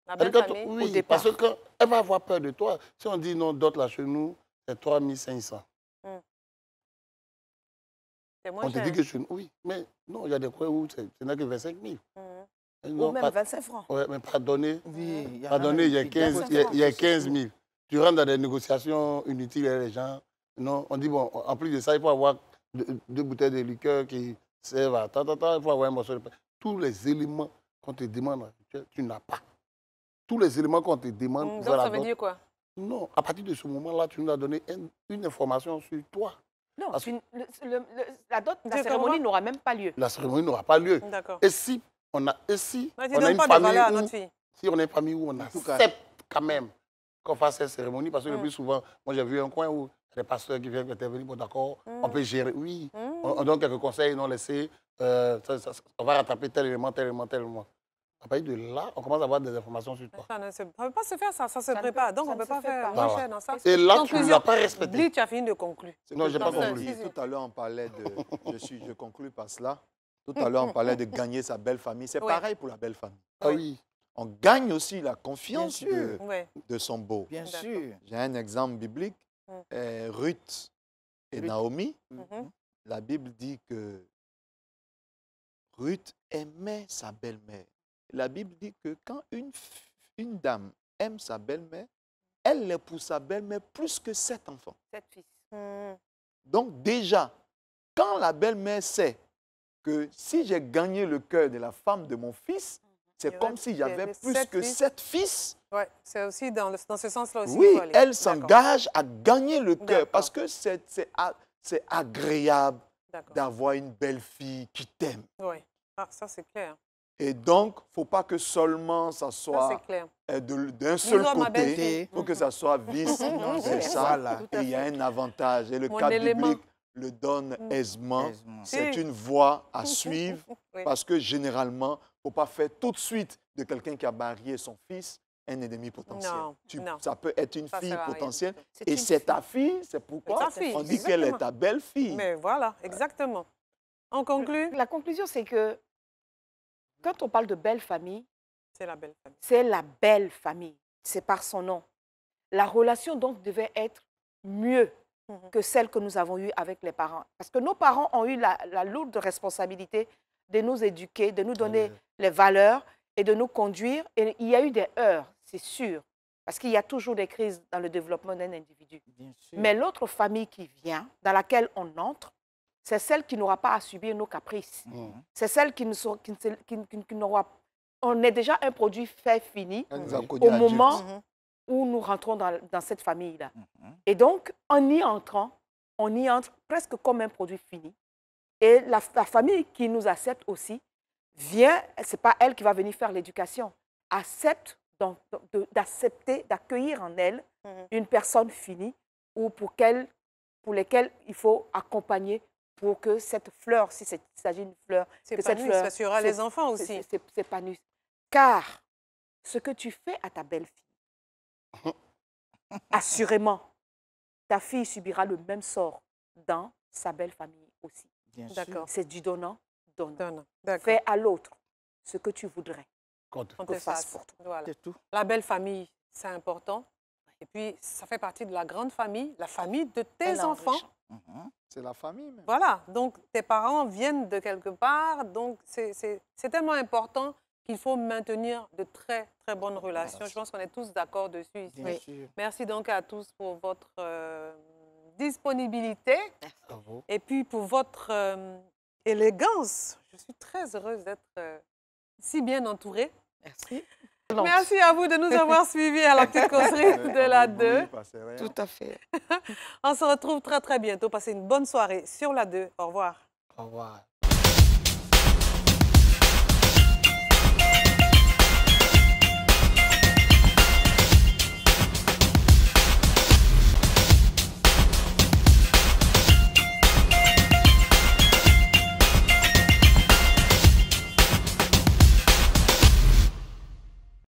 A: La belle famille,
C: oui, parce qu'elle va avoir peur de toi. Si on dit non, dot là chez nous, c'est 3500.
A: C'est moins
C: on te dit que chez nous, oui, mais non, il y a des coins où ce n'est que 25 000.
D: Ou même 25 francs.
C: Oui, mais pardonnez,
B: oui,
C: il y a 15 000. Tu rentres dans des négociations inutiles avec les gens. Non, on dit, bon, en plus de ça, il faut avoir 2 bouteilles de liqueur qui servent à il faut avoir un morceau de pain. Tous les éléments qu'on te demande, tu n'as pas. Tous les éléments qu'on te demande.
A: Donc ça veut dire quoi?
C: Non, à partir de ce moment-là, tu nous as donné une information sur toi.
D: Non, la cérémonie n'aura même pas lieu.
C: La cérémonie n'aura pas lieu.
A: D'accord.
C: Et si on a ici,
A: Mais tu
C: on a
A: donnes
C: une
A: pas de valeur à
C: famille
A: notre fille.
C: si on a une famille où on
E: tout cas.
C: accepte quand même qu'on fasse cette cérémonie, parce que le plus souvent, moi j'ai vu un coin où les pasteurs qui viennent intervenir, bon d'accord, on peut gérer, oui, on donne quelques conseils, non laisser, on va rattraper tel élément, tel élément, tel élément. À partir de là, on commence à avoir des informations sur toi.
A: Ça ne peut pas se faire, ça se
D: Ça ne
A: prépare.
D: peut-
A: Donc,
D: ça
A: on ne
D: ne
A: peut
D: se
A: pas
D: fait
A: faire
D: pas.
A: moins
C: Voilà.
A: cher dans ça.
C: Et là, tu ne
A: Conclusion.
C: l'as pas respecté.
A: Dis, tu as fini de conclure.
C: Non, j'ai pas
E: Tout à
C: conclu.
E: l'heure, tout à l'heure, on parlait de... je conclus par cela. Tout à l'heure, on parlait de gagner sa belle famille. C'est
A: Oui.
E: pareil pour la belle famille.
C: Ah oui.
E: On gagne aussi la confiance
B: Bien sûr.
A: Oui.
E: de son beau.
B: Bien
A: D'accord.
B: sûr.
E: J'ai un exemple biblique. Ruth et
B: Ruth.
E: Naomi,
A: Mhm.
E: la Bible dit que Ruth aimait sa belle-mère. La Bible dit que quand une dame aime sa belle-mère, elle est pour sa belle-mère plus que 7 enfants.
D: 7 fils.
E: Donc déjà, quand la belle-mère sait que si j'ai gagné le cœur de la femme de mon fils, c'est
A: Il
E: comme
A: reste-
E: si
A: il y
E: j'avais
A: avait
E: plus
A: 7
E: que
A: fils.
E: 7 fils.
A: Oui, c'est aussi dans ce sens-là aussi.
E: Oui,
A: qu'il faut aller.
E: elle
A: D'accord.
E: s'engage à gagner le cœur
A: D'accord.
E: parce que c'est agréable
A: D'accord.
E: d'avoir une belle fille qui t'aime.
A: Oui. Ah, ça, c'est clair.
E: Et donc, il ne faut pas que seulement ça
A: Ça,
E: soit
A: c'est clair.
E: d'un seul
A: Bisous à ma
E: côté.
A: belle-fille.
E: Il faut que ça soit vice-versa.
B: Voilà.
A: Tout à
E: Et il y a
A: fait.
E: un avantage. Et le
A: Mon
E: cadre
A: élément.
E: biblique le donne aisément.
B: Aisément.
E: C'est
A: Si.
E: une voie à suivre
A: Oui.
E: parce que généralement, il ne faut pas faire tout de suite de quelqu'un qui a marié son fils un ennemi potentiel.
A: Non, non.
E: Ça peut être une
A: Ça
E: fille
A: sert à rien.
E: potentielle
D: C'est
E: et
D: une
E: c'est
D: fille.
E: ta fille, c'est pourquoi
A: Ta fille,
E: on dit qu'elle est
A: exactement.
E: ta belle-fille.
A: Mais voilà, exactement. On conclut,
D: La conclusion, c'est que quand on parle de belle famille,
A: c'est la belle famille.
D: c'est la belle famille. C'est par son nom. La relation, donc, devait être mieux que celle que nous avons eue avec les parents. Parce que nos parents ont eu la lourde responsabilité de nous éduquer, de nous donner les valeurs et de nous conduire. Et il y a eu des heurts, c'est sûr. Parce qu'il y a toujours des crises dans le développement d'un individu.
B: Bien sûr.
D: Mais l'autre famille qui vient, dans laquelle on entre, c'est celle qui n'aura pas à subir nos caprices. C'est celle qui n'aura... On est déjà un produit fait, fini,
E: Elle nous a connus
D: au
E: adultes.
D: moment où nous rentrons dans cette famille-là. Et donc, en y entrant, on y entre presque comme un produit fini. Et la famille qui nous accepte aussi vient, ce n'est pas elle qui va venir faire l'éducation, accepte d'accepter, d'accueillir en elle une personne finie ou pour lesquelles il faut accompagner pour que cette fleur, si il s'agit d'une fleur, que cette fleur
A: ça sera les enfants aussi.
D: s'épanouisse. Car ce que tu fais à ta belle-fille, assurément, ta fille subira le même sort dans sa belle famille aussi.
B: Bien sûr.
A: D'accord.
D: C'est du donnant, donnant.
A: Donne. D'accord.
D: Fais à l'autre ce que tu voudrais
A: On
D: que
A: te
D: fasse
A: fasse.
D: pour toi.
A: Voilà.
B: C'est tout.
A: La belle famille, c'est important. Et puis, ça fait partie de la grande famille, la famille de tes
D: Elle
A: enfants.
D: enrichit.
E: C'est la famille même.
A: Voilà, donc tes parents viennent de quelque part, donc c'est tellement important qu'il faut maintenir de très, très bonnes relations. Je pense qu'on est tous d'accord dessus ici.
B: Bien sûr.
A: Merci donc à tous pour votre disponibilité
C: Bravo.
A: et puis pour votre élégance. Je suis très heureuse d'être si bien entourée.
D: Merci.
A: Merci à vous de nous avoir suivis à la petite causerie de la 2.
D: Tout à fait.
A: On se retrouve très, très bientôt. Passez une bonne soirée sur la 2. Au revoir.
C: Au revoir.